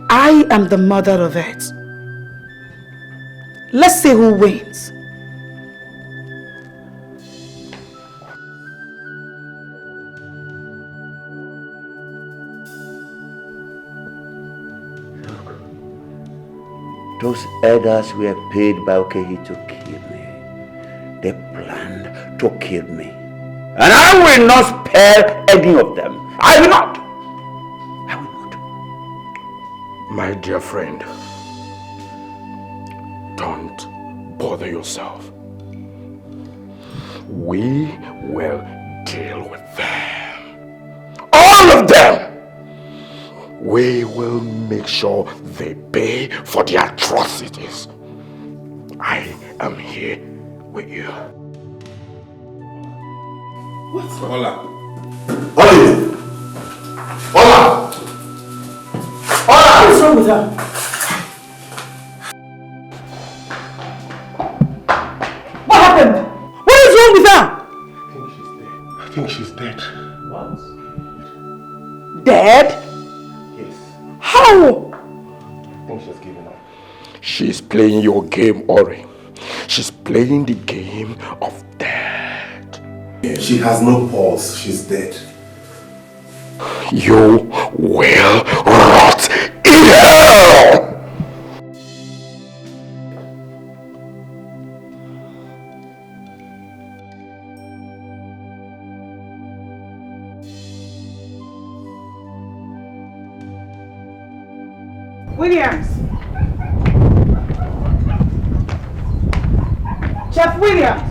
I am the mother of it. Let's see who wins. Those elders were paid by Okehi to kill me. They planned to kill me. And I will not spare any of them. I will not. I will not. My dear friend, don't bother yourself. We will deal with them. All of them! We will make sure they pay for their atrocities. I am here with you. What's Hola? Ola! Ola! What is wrong with her? What happened? What is wrong with her? I think she's dead. What? Dead? Yes. How? I think she's given up. She's playing your game, Ori. She's playing the game of death. She has no pulse. She's dead. You will rot in hell! Williams! Chef Williams!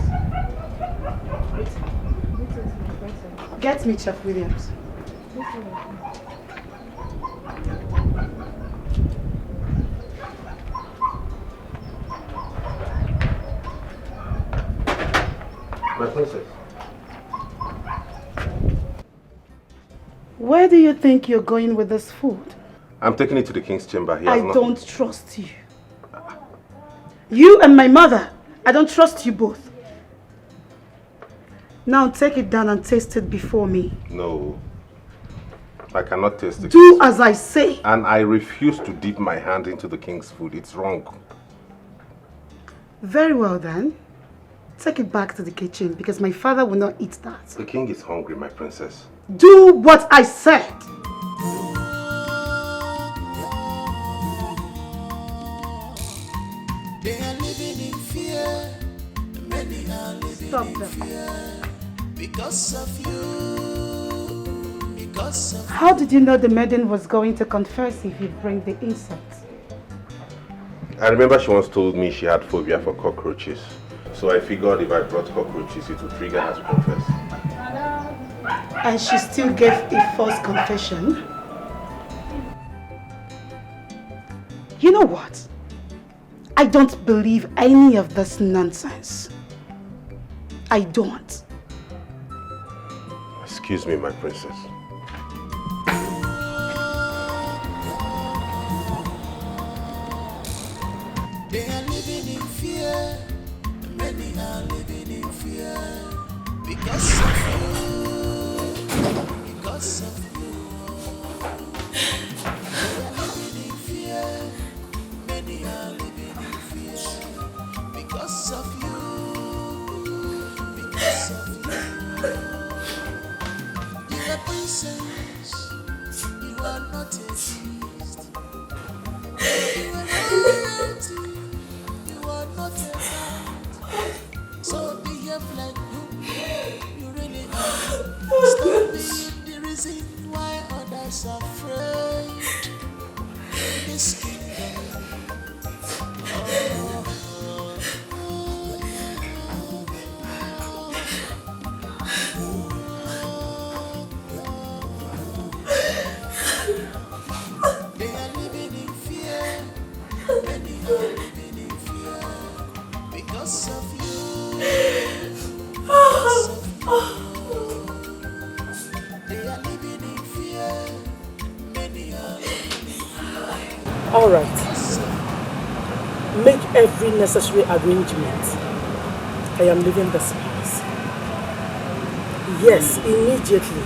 Get me Chef Williams. My princess. Where do you think you're going with this food? I'm taking it to the king's chamber. He has I nothing. don't trust you. You and my mother, I don't trust you both. Now take it down and taste it before me. No. I cannot taste it. Do as I say. And I refuse to dip my hand into the king's food. It's wrong. Very well then. Take it back to the kitchen because my father will not eat that. The king is hungry, my princess. Do what I said. They are living in fear. Many are living Stop in them. fear. Because of you. Because of How did you know the maiden was going to confess if you bring the insects? I remember she once told me she had phobia for cockroaches. So I figured if I brought cockroaches, it would trigger her to confess. And she still gave a false confession? You know what? I don't believe any of this nonsense. I don't. Excuse me, my princess. They are living in fear. Many are living in fear. Because of you. Because of you. They are living in fear. Many are living in fear. Because of you. Because of you. You are princess. You are not a beast. You are royalty. You are not a man. So behave like you really are. Stop being the reason why others are afraid. In this kingdom. They are living in fear. Many are living in fear. Because of you. Because of you. They are living in fear. Many are living in fear. All right. Make every necessary arrangement. I am leaving this place. Yes, immediately.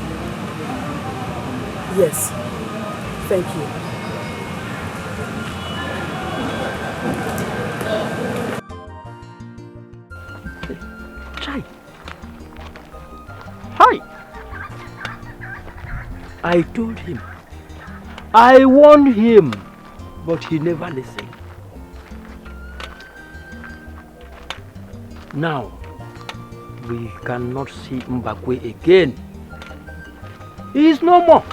Yes. Thank you. Chai. Hi. I told him. I warned him, but he never listened. Now, we cannot see Mbakwe again. He is no more.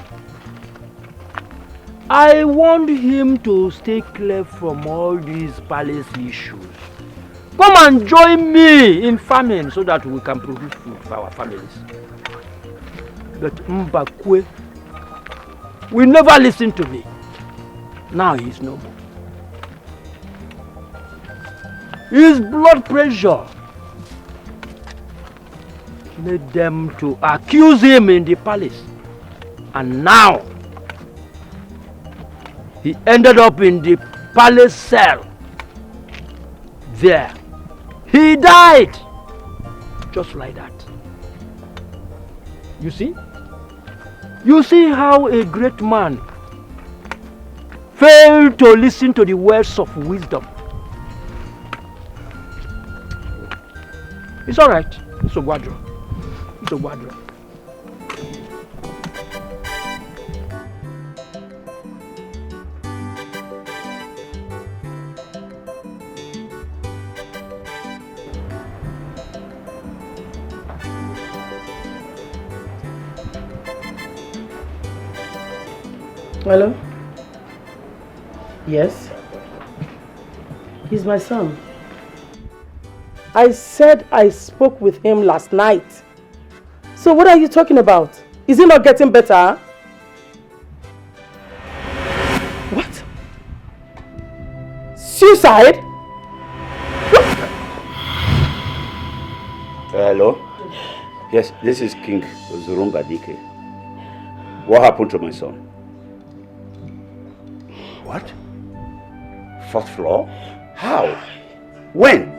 I warned him to stay clear from all these palace issues. Come and join me in farming so that we can produce food for our families. But Mbakwe will never listen to me. Now he is no more. His blood pressure made them to accuse him in the palace. And now, he ended up in the palace cell. There. He died. Just like that. You see? You see how a great man failed to listen to the words of wisdom. It's alright. It's a Guadro. It's a Guadro. Hello? Yes? He's my son. I said I spoke with him last night. So what are you talking about? Is he not getting better? What? Suicide? Hello? Yes, this is King Zurumba Dike. What happened to my son? What? Fourth floor? How? When?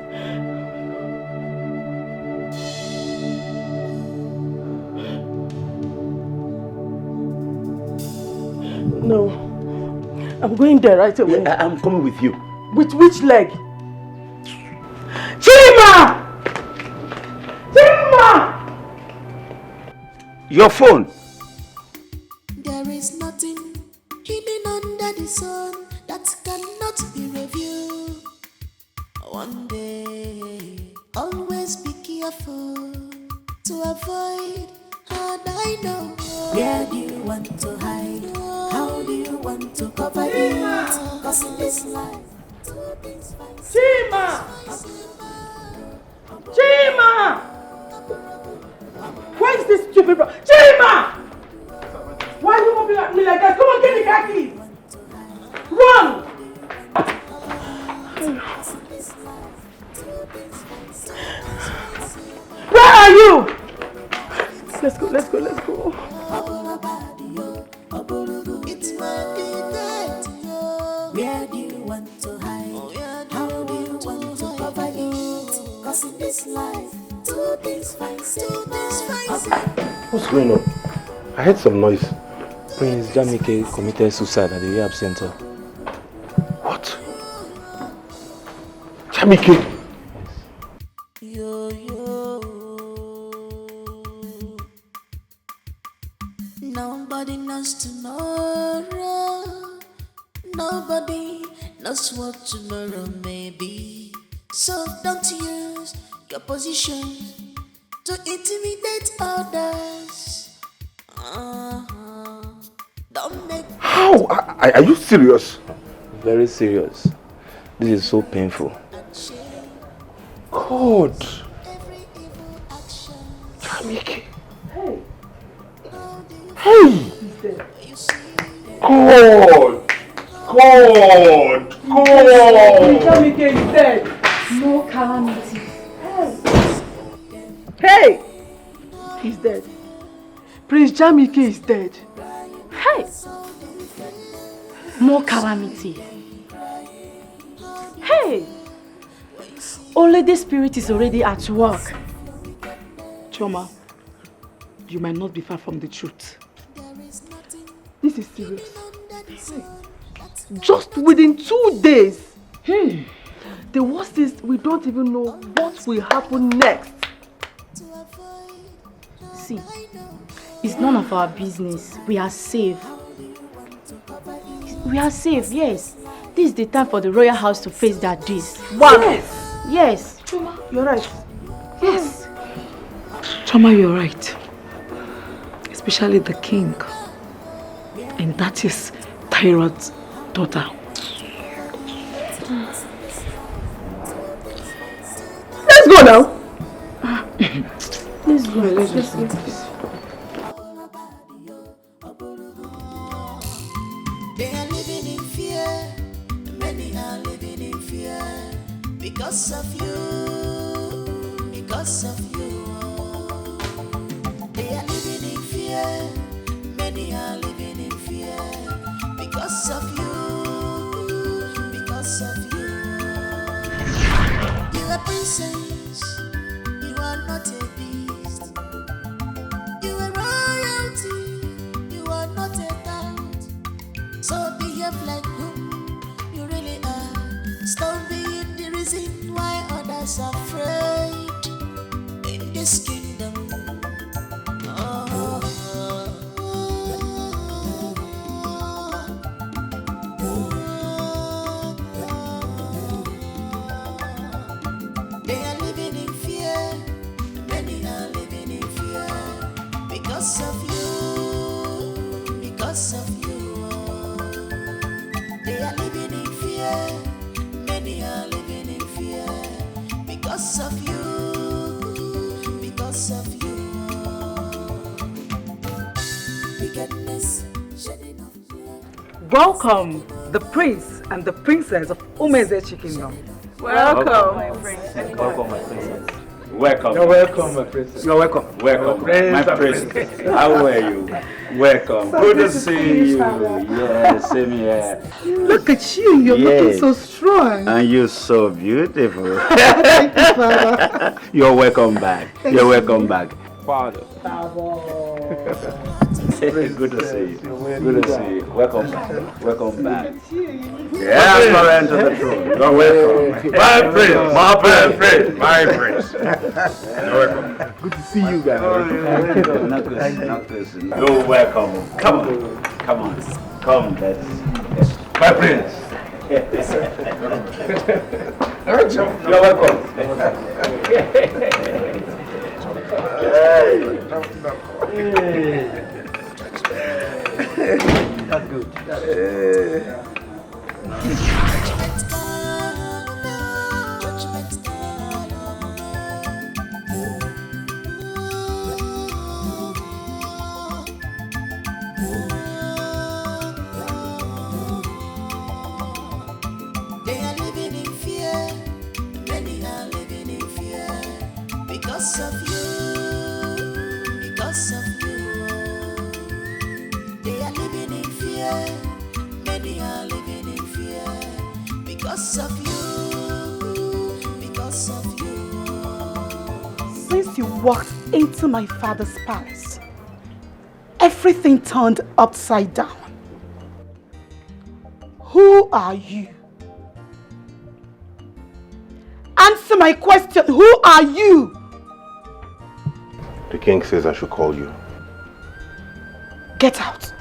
No. I'm going there right away. Yeah, I'm coming with you. With which leg? Chima! Chima! Your phone. There is nothing hidden under the sun that cannot be reviewed. One day, always be careful to avoid hard I know. Where do you want to hide? How do you want to cover it? Cause in this life, Chima! Chima! Where is this stupid bro? Chima! Why are you moving at me like that? Come on, get the car keys! Run! Where are you? Let's go, let's go, let's go. it might be that. Where do you want to hide? How do you want to cover it? Cause in this life, two things fight. What's going on? I heard some noise. Prince Jamike committed suicide at the rehab center. What? Jamike? Nobody knows tomorrow. Nobody knows what tomorrow may be. So don't use your position to intimidate others. Don't make. How? Are you serious? Very serious. This is so painful. God. Jamike. Hey. Hey! God! God! God! Jamike is dead. No calamity. Hey! He's dead. Prince Jamike is dead. Hey! More calamity. Hey! Only the spirit is already at work. Choma, you might not be far from the truth. This is serious. Just within 2 days. The worst is we don't even know what will happen next. See, it's none of our business. We are safe. We are safe, yes. This is the time for the royal house to face their days. What? Yes. Choma, you're right. Yes. Choma, you're right. Especially the king. And that is Tyrod's daughter. Let's go now. Let's go. Let's go. They are living in fear. Many are living in fear because of you. Because of you. They are living in fear. Many are living in fear because of you, because of you. You are princess, you are not a beast. You are royalty, you are not a count. So behave like whom you really are. Stop being the reason why others are afraid in this kingdom. They are living in fear, many are living in fear because of you, because of you. They are living in fear, many are living in fear because of you, because of you. Wickedness, shedding of blood. Welcome, the prince and the princess of Umezechi Kingdom. Welcome, my princess. Welcome, my princess. Welcome. You're welcome, my princess. You're welcome. Welcome, my princess. How are you? Welcome. So Good to good to see see you, you. Father. Yes, same here. Look at you, you're looking so strong. And you're so beautiful. Thank you, Father. You're welcome back. Thank You're you. welcome back. Father. Good to see you. Good to see you. Welcome back. Welcome back. Yeah, Yes, Father, enter the throne. You're welcome. My prince. My prince. My prince. You're welcome. Good to see you guys. Not this. You're welcome. Come on. Come on. Come, let's. My prince. You're That's good. They are living in fear, many are living in fear because of you, because of you. They are living in fear, many are living in fear because of you, because of you. Since you walked into my father's palace, everything turned upside down. Who are you? Answer my question. Who are you? The king says I should call you. Get out.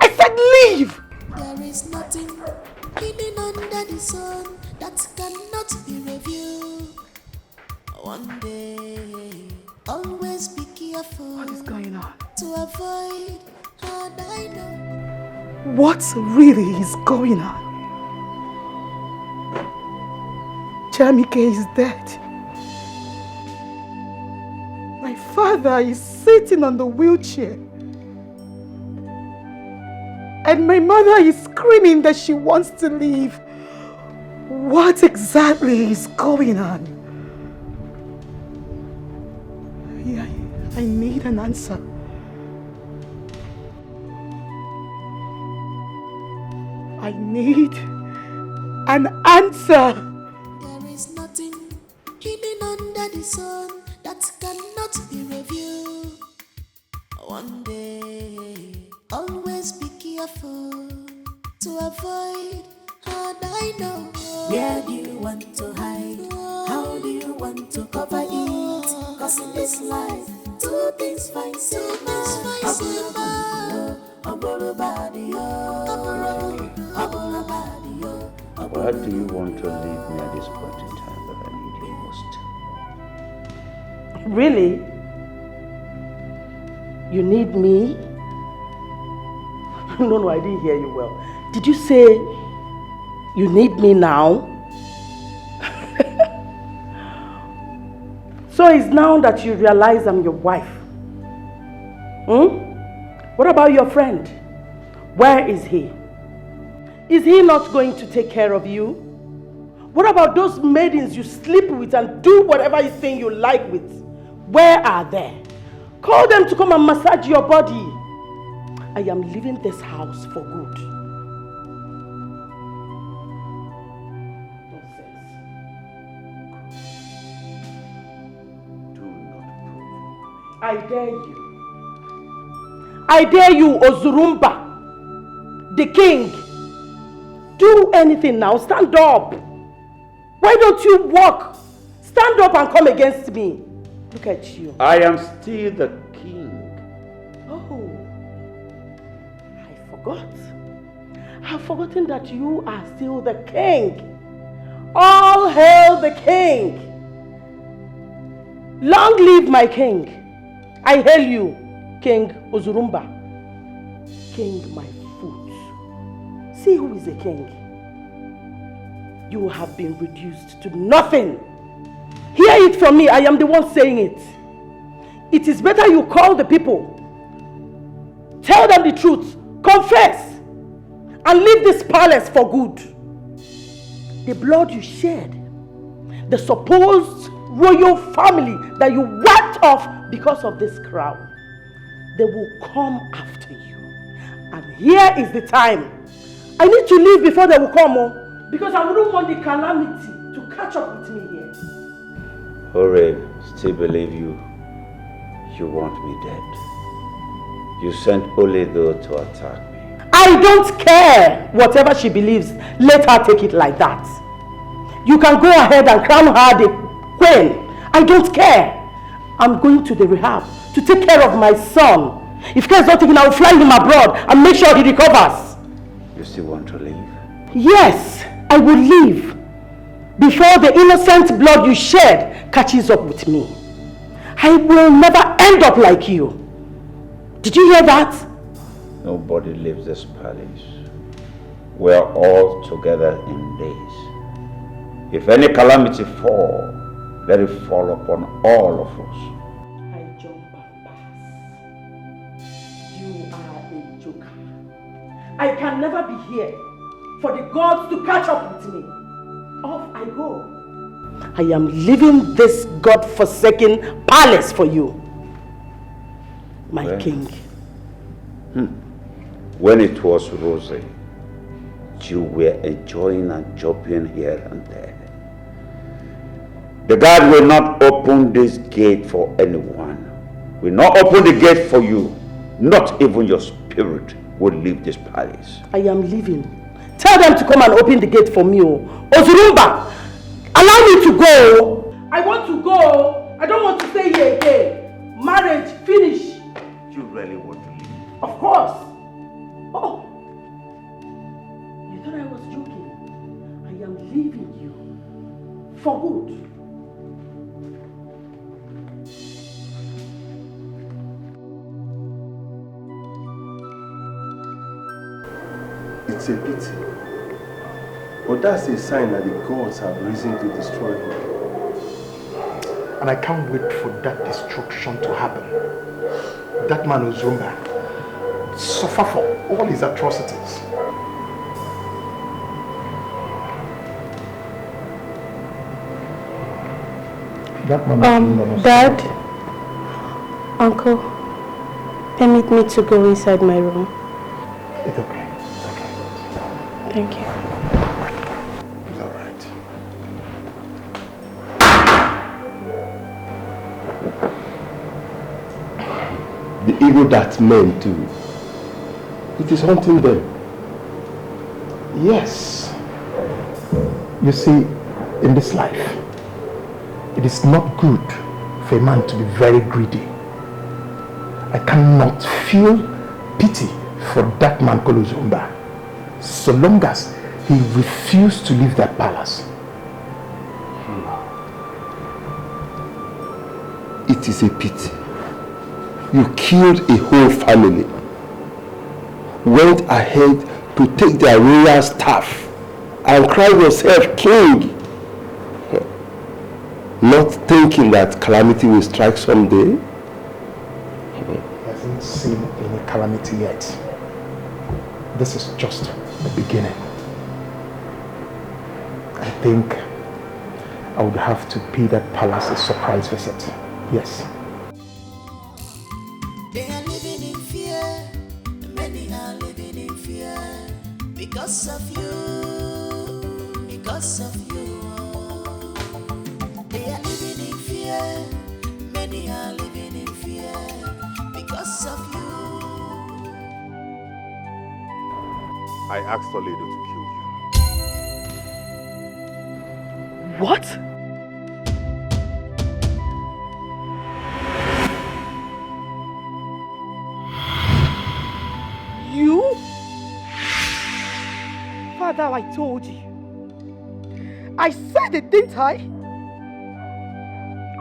I said leave. There is nothing hidden under the sun that cannot be reviewed. One day, always be careful. What is going on? To avoid hard I know. What really is going on? Jamike is dead. My father is sitting on the wheelchair. And my mother is screaming that she wants to leave. What exactly is going on? I need an answer. I need an answer. There is nothing hidden under the sun that cannot be reviewed. One day, always be careful to avoid hard I know. Where do you want to hide? How do you want to cover it? Cause in this life, two things find Why do you want to leave me at this point in time that I need you most? Really? You need me? No, I didn't hear you well. Did you say you need me now? So it's now that you realize I'm your wife. What about your friend? Where is he? Is he not going to take care of you? What about those maidens you sleep with and do whatever thing you like with? Where are they? Call them to come and massage your body. I am leaving this house for good. Nonsense. Do not provoke. I dare you. I dare you, Ozurumba, the king. Do anything now. Stand up. Why don't you walk? Stand up and come against me. Look at you. I am still the king. Oh, I forgot. I've forgotten that you are still the king. All hail the king. Long live my king. I hail you, King Ozurumba. King my foot. See who is a king. You have been reduced to nothing. Hear it from me. I am the one saying it. It is better you call the people. Tell them the truth. Confess. And leave this palace for good. The blood you shed, the supposed royal family that you wiped off because of this crown, they will come after you. And here is the time. I need to leave before they will come, because I wouldn't want the calamity to catch up with me here. Hooray, still believe you. You want me dead. You sent Oledo to attack me. I don't care whatever she believes. Let her take it like that. You can go ahead and crown her the queen. I don't care. I'm going to the rehab to take care of my son. If care is not taken, I will fly him abroad and make sure he recovers. You still want to leave? Yes, I will leave before the innocent blood you shed catches up with me. I will never end up like you. Did you hear that? Nobody leaves this palace. We're all together in days. If any calamity fall, let it fall upon all of us. I jump and pass. You are a joker. I can never be here for the gods to catch up with me. Off I go. I am leaving this God-forsaken palace for you, my king. When it was rosy, you were enjoying and jumping here and there. The God will not open this gate for anyone. Will not open the gate for you. Not even your spirit will leave this palace. I am leaving. Tell them to come and open the gate for me. Ozurumba, allow me to go. I want to go. I don't want to stay here again. Marriage, finish. You really want to leave? Of course. Oh, you thought I was joking. I am leaving you for good. It's a pity. But that's a sign that the gods have risen to destroy him. And I can't wait for that destruction to happen. That man Ozurumba suffer for all his atrocities. That man Dad, Uncle, permit me to go inside my room. It's okay. Thank you. It's all right. The evil that men do, it is haunting them. Yes. You see, in this life, it is not good for a man to be very greedy. I cannot feel pity for that man called Ozurumba, so long as he refused to leave that palace. It is a pity. You killed a whole family, went ahead to take their royal staff and crown yourself king, not thinking that calamity will strike someday. He hasn't seen any calamity yet. This is just the beginning. I think I would have to pay that palace a surprise visit. Yes. They are living in fear. because of you, because of you. They are living in fear, many are living in fear because of you. I asked Toledo to kill you. What? You? Father, I told you. I said it, didn't I?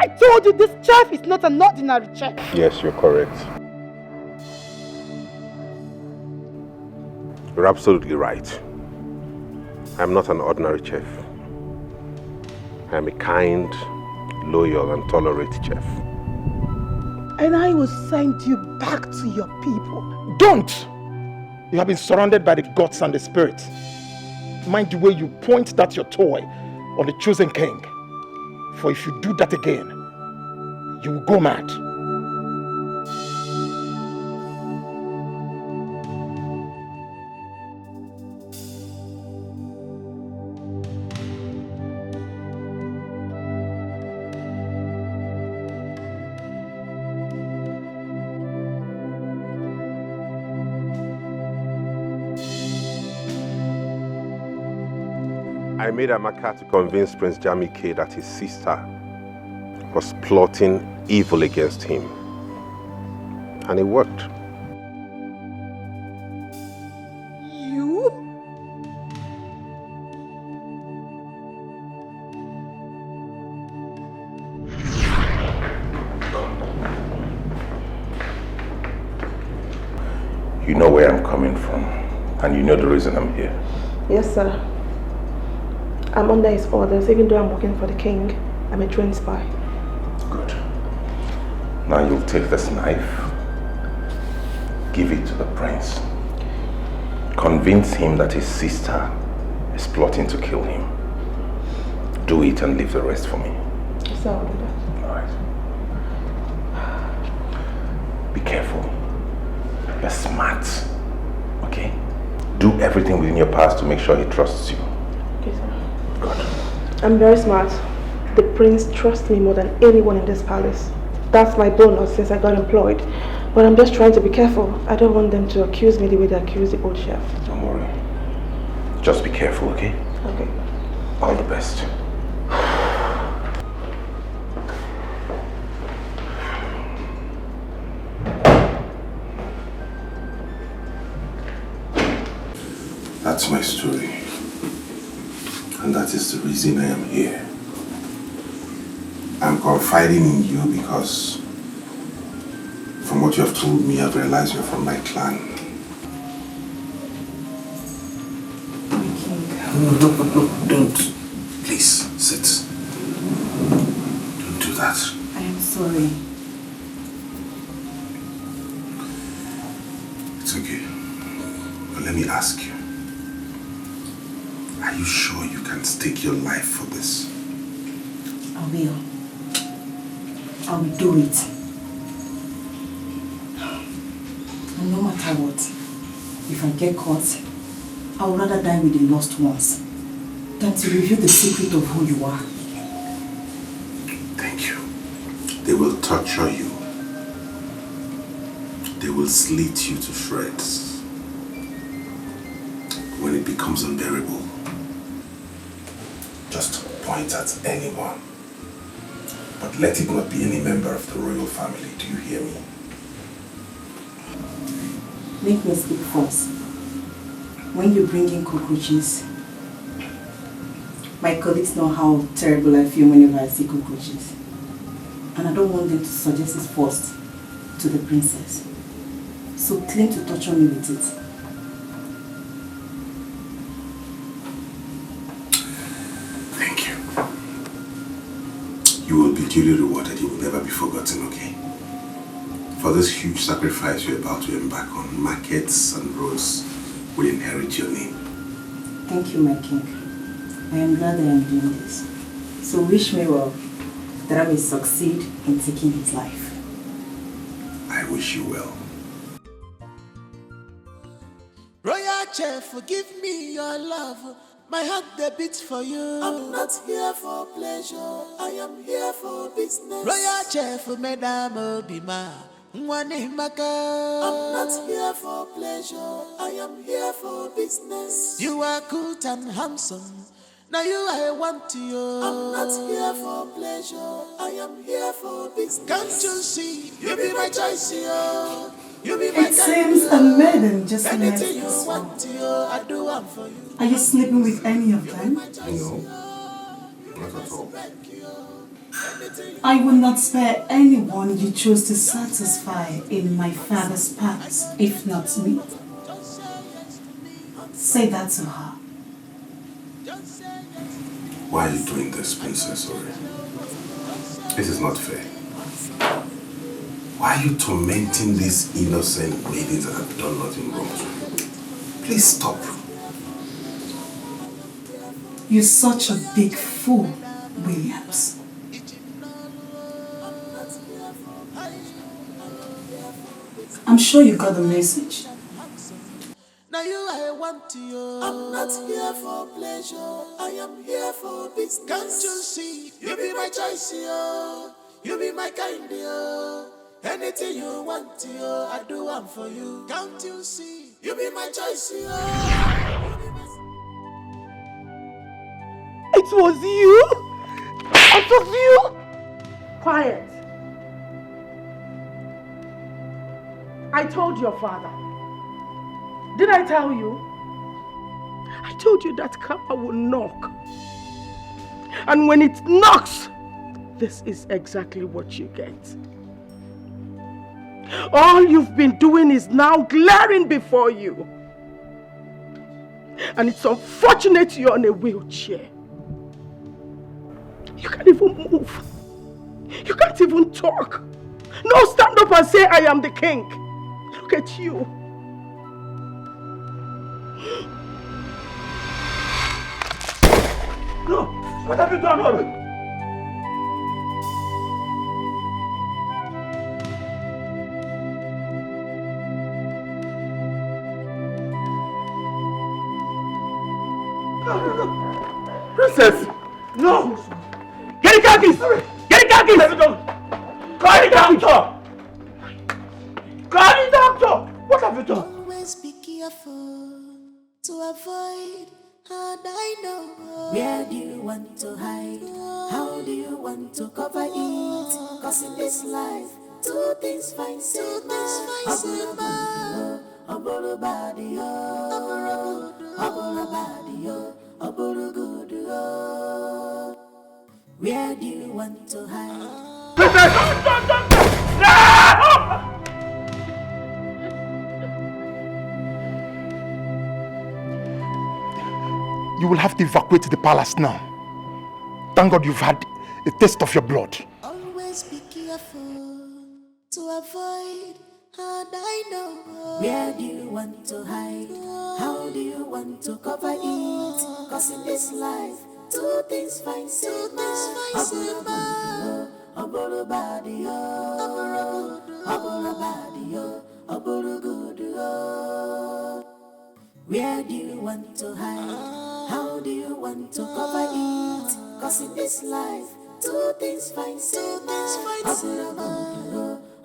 I told you this chef is not an ordinary chef. Yes, you're correct. You're absolutely right. I'm not an ordinary chef. I'm a kind, loyal, and tolerant chef. And I will send you back to your people. Don't! You have been surrounded by the gods and the spirit. Mind the way you point that your toy on the chosen king. For if you do that again, you will go mad. I made Amaka to convince Prince Jamike that his sister was plotting evil against him. And it worked. You? You know where I'm coming from, and you know the reason I'm here. Yes, sir. I'm under his orders, even though I'm working for the king. I'm a trained spy. Good. Now you'll take this knife, give it to the prince. Convince him that his sister is plotting to kill him. Do it and leave the rest for me. Yes, sir, I'll do that. Alright. Be careful. You're smart. Okay? Do everything within your powers to make sure he trusts you. Okay, sir. Good. I'm very smart. The prince trusts me more than anyone in this palace. That's my bonus since I got employed. But I'm just trying to be careful. I don't want them to accuse me the way they accuse the old chef. Don't worry. Just be careful, okay? Okay. All the best. That's my story. And that is the reason I am here. I'm confiding in you because from what you have told me, I've realized you're from my clan. No, don't. Please, sit. Don't do that. I am sorry. It's okay. But let me ask you. Are you sure you can stake your life for this? I will. I will do it. And no matter what, if I get caught, I would rather die with the lost ones than to reveal the secret of who you are. Thank you. They will torture you. They will slit you to shreds. When it becomes unbearable, just point at anyone. But let it not be any member of the royal family. Do you hear me? Make me speak first. When you bring in cockroaches, my colleagues know how terrible I feel whenever I see cockroaches. And I don't want them to suggest it first to the princess. So claim to torture me with it. Thank you. You will be duly rewarded. You will never be forgotten, okay? For this huge sacrifice you're about to embark on, markets and roads will inherit your name. Thank you, my king. I am glad I am doing this. So wish me well, that I may succeed in taking his life. I wish you well. Royal chef, forgive me your love. My heart they beats for you. I'm not here for pleasure. I am here for business. Royal chef, Madame Obima. I'm not here for pleasure. I am here for business. You are good and handsome. Now you I want you. I'm not here for pleasure. I am here for business. Can't you see? You be my choice, yo. You be my It seems a maiden just left anything you this one. want, yo, I do one for you. Are you sleeping with any of them? No, not at all. I will not spare anyone you choose to satisfy in my father's palace, if not me. Say that to her. Why are you doing this, Princess Ori? This is not fair. Why are you tormenting these innocent maidens that have done nothing wrong to you? Please stop. You're such a big fool, Williams. I'm sure you got the message. Now you I want you. I'm not here for pleasure. I am here for business. Can't you see? You be my choice, yo. You be my kind, yo. Anything you want, yo, I do one for you. Can't you see? You be my choice, yo. It was you? It was you? Quiet. I told your father. Did I tell you? I told you that Kappa will knock. And when it knocks, this is exactly what you get. All you've been doing is now glaring before you. And it's unfortunate you're on a wheelchair. You can't even move. You can't even talk. No, stand up and say, I am the king. Look at you. No! What have you done, Robin? No! Princess! No! Get the khakis! Get the khakis! Let me go! Call the doctor! Call the doctor! What have you done? Always be careful to avoid hard I know. Where do you want to hide? How do you want to cover it? Cause in this life, two things fine, Aboro body, aboro body, aboro good. Where do you want to hide? You will have to evacuate the palace now. Thank God you've had a taste of your blood. Always be careful to avoid hard I know. Where do you want to hide? How do you want to cover it? Cause in this life, two things fine, aboro body, aboro body, aboro good. Where do you want to hide? How do you want to cover it? Cause in this life, two things fine,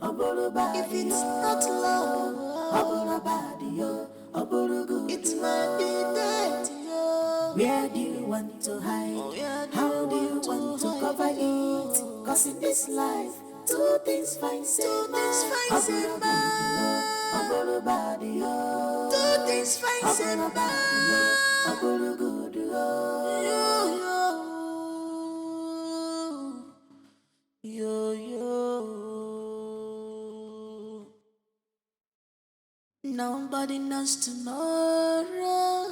aboro body, if it's not love, aboro body, aboro good. It might be dead. Where do you want to hide? How do you want to cover it? Cause in this life, two things fine, aboro body, two things fine, aboro good. Nobody knows tomorrow.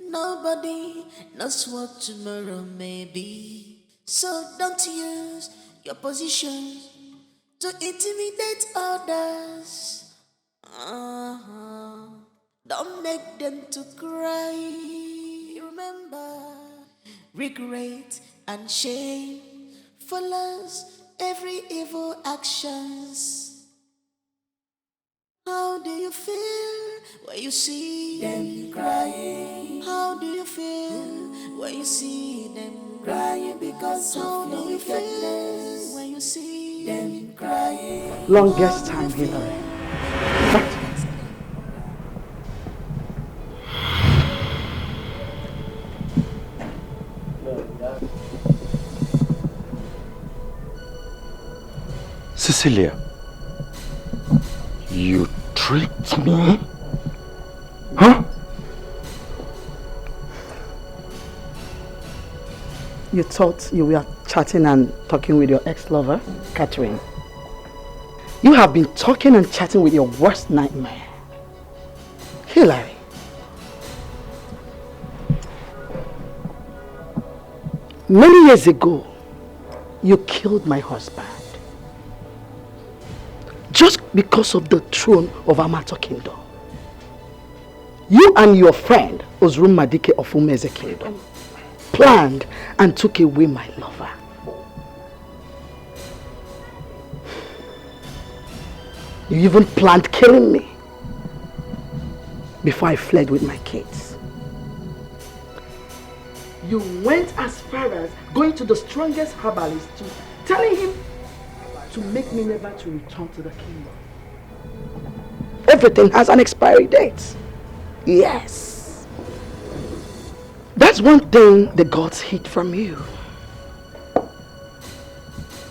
Nobody knows what tomorrow may be. So don't use your position to intimidate others. Don't make them to cry. Remember, regret and shame follows every evil actions. How do you feel when you see them crying? How do you feel when you see them crying? Because how do you feel when you see them crying? Longest time, Hillary. Cecilia, you tricked me? Huh? You thought you were chatting and talking with your ex-lover, Catherine. You have been talking and chatting with your worst nightmare, Hillary. Many years ago, you killed my husband. Just because of the throne of Amato Kingdom. You and your friend, Ozrum Madike of Umeze Kingdom, planned and took away my lover. You even planned killing me before I fled with my kids. You went as far as going to the strongest herbalist to telling him to make me never to return to the kingdom. Everything has an expiry date. Yes. That's one thing the gods hid from you.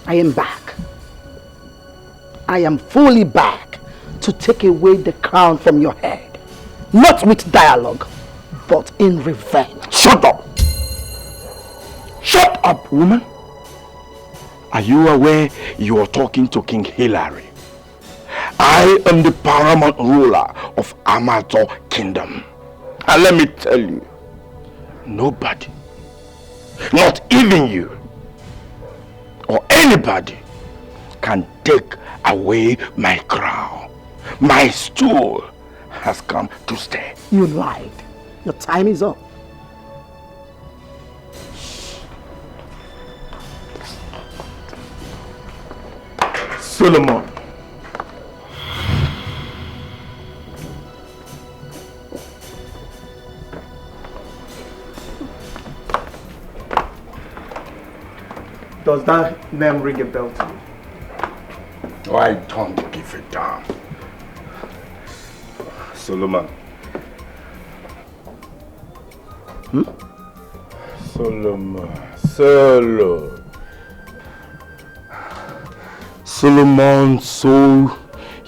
I am back. I am fully back to take away the crown from your head. Not with dialogue, but in revenge. Shut up! Shut up, woman! Are you aware you are talking to King Hillary? I am the paramount ruler of Amato Kingdom. And let me tell you, nobody, not even you, or anybody, can take away my crown. My stool has come to stay. You lied. Your time is up. Solomon. Does that name ring a bell to you? Oh, I don't give a damn. Solomon. Solomon, so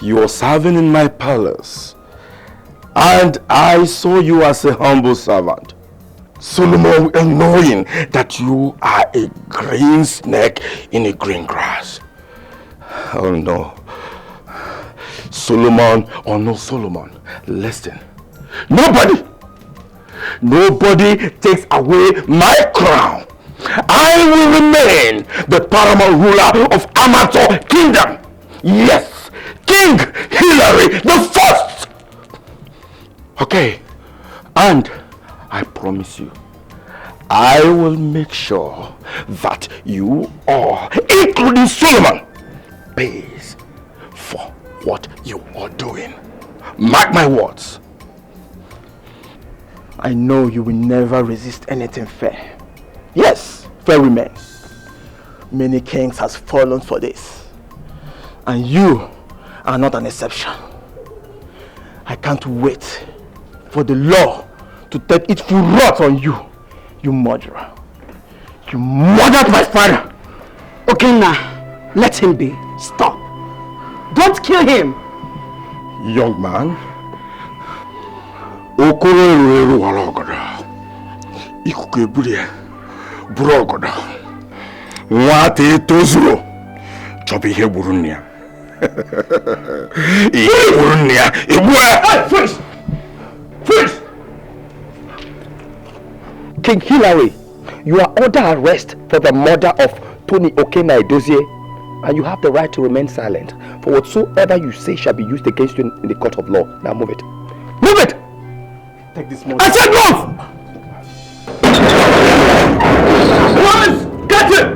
you are serving in my palace, and I saw you as a humble servant. Solomon, knowing that you are a green snake in a green grass. Oh no. Solomon or no Solomon, listen. Nobody takes away my crown. I will remain the paramount ruler of Amato Kingdom. Yes, King Hillary the First. Okay, and I promise you, I will make sure that you all, including Solomon, pays for what you are doing. Mark my words. I know you will never resist anything fair. Yes, fair women. Many kings has fallen for this. And you are not an exception. I can't wait for the law to take its full wrath on you, you murderer. You murdered my father! Okay, now, let him be. Stop. Don't kill him. Young man, Okoro walogoda. Ikuke burie, brogoda. Wate tozuro. Chobi he burunia. Ihe burunia. Hey, freeze! Freeze! King Hillary, you are under arrest for the murder of Tony Okena Edozie, and you have the right to remain silent. For whatsoever you say shall be used against you in the court of law. Now move it. Move it! Take this money. I said move! Woman, get it!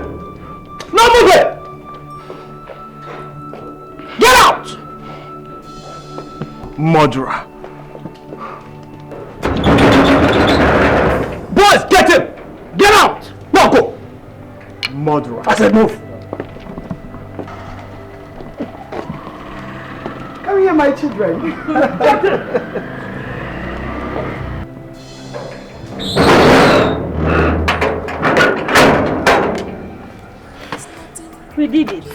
Now move it! Get out! Murderer. murderer. I said move. Come here, my children. We did it.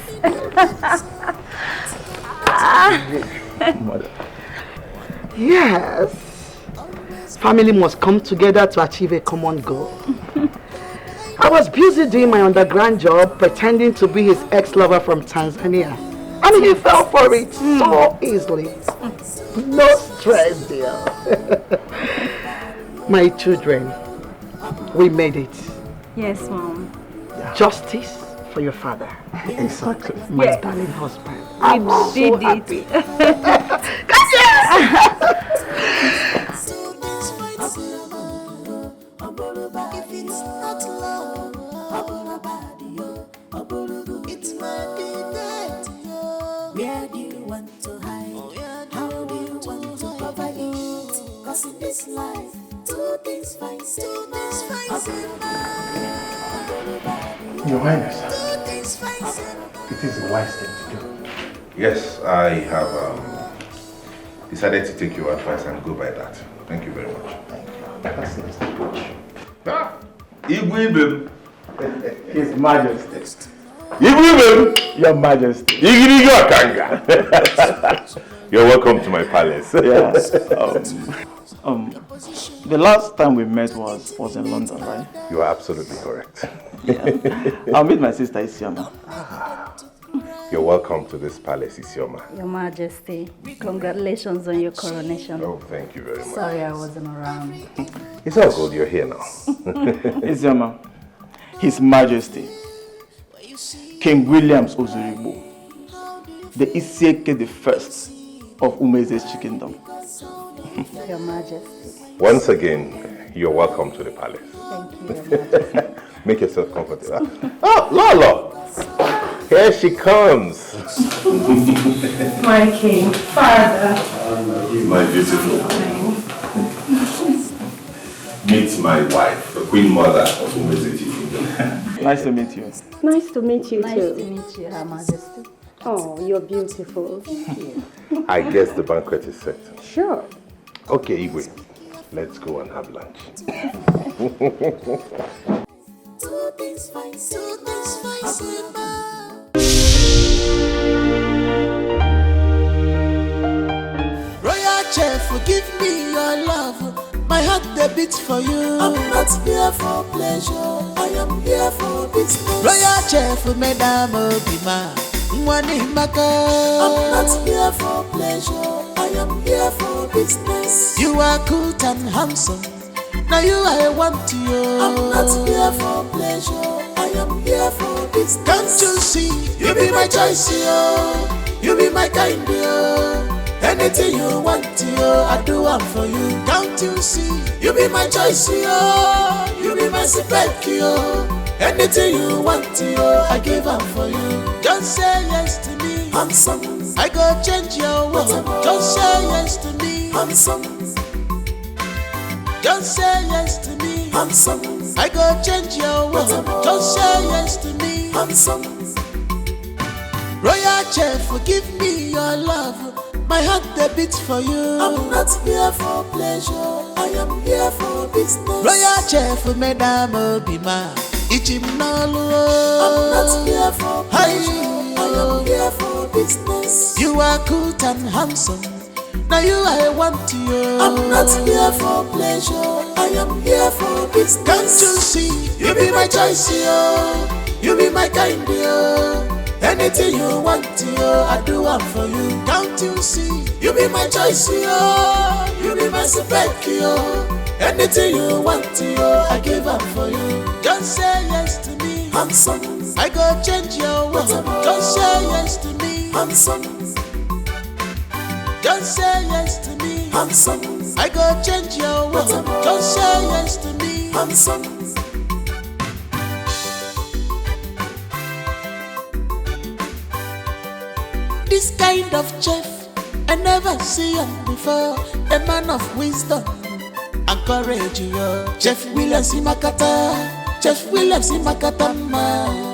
Mother. Yes. Family must come together to achieve a common goal. I was busy doing my underground job, pretending to be his ex-lover from Tanzania. And he fell for it so easily. No stress, dear. My children, we made it. Yes, Mom. Justice for your father. Exactly. My darling husband. We I'm so did happy. Where do you want to hide? How do you want to cover it? Cause in this life, two things fight. Your Highness, it is the wise thing to do. Yes, I have decided to take your advice and go by that. Thank you very much. Thank you. That's the approach. Igwe His Majesty. Igwe Your Majesty. Igirigo Akanga. You're welcome to my palace. Yes. The last time we met was in London, right? You are absolutely correct. Yeah. I'll meet my sister Isioma. You're welcome to this palace, Isioma. Your Majesty, congratulations on your coronation. Oh, thank you very much. Sorry I wasn't around. It's all good, you're here now. Isioma, His Majesty, King Williams Ozuribo, the Isieke the First of Umeze's Kingdom. Your Majesty. Once again, you're welcome to the palace. Thank you, Your Majesty. Make yourself comfortable. Oh, Lolo! Here she comes. My king, father. My beautiful. Meet my wife, the queen mother of Umeze Kingdom. Nice to meet you. Nice to meet you Nice too. to meet you, Her Majesty. Oh, you're beautiful. Thank you. I guess the banquet is set. Sure. Okay, Igwe, let's go and have lunch. Royal chef, give me your love. My heart they beat for you. I'm not here for pleasure. I am here for business. Royal chef, Madam Obima. I'm not here for pleasure. I am here for business. You are good and handsome. Now you I want you. I'm not here for pleasure. I am here for business. Can't you see? You be my choice, yo. You be my kind, yo. Anything you want, yo, I do one for you. Can't you see? You be my choice, yo. You be my spec, yo. Anything you want, yo, I give up for you. Just say yes to me. Handsome. I go change your world. Just say yes to me. Handsome. Just say yes to me. Handsome. I go change your world. Just say yes to me. Handsome. Royal chef, give me your love. My heart they beat for you. I'm not here for pleasure. I am here for business. Royal chef, Madam Obima. I'm not here for pleasure. I am here for business. You are good and handsome. Now you I want you. I'm not here for pleasure. I am here for business. Can't you see? You be my choice, yo. You be my kind, yo. Anything you want, yo, I do one for you. Can't you see? You be my choice, yo. You be my spec, yo. Anything you want, yo, I give up for you. Just say yes to me. Handsome. I go change your world. Just say yes to me. Handsome. Just say yes to me. Handsome. I go change your world. Just say yes to me. Handsome. This kind of chef I never see him before. A man of wisdom and courage, yo. Chef Williams Imakata. Chef Williams Imakata, man.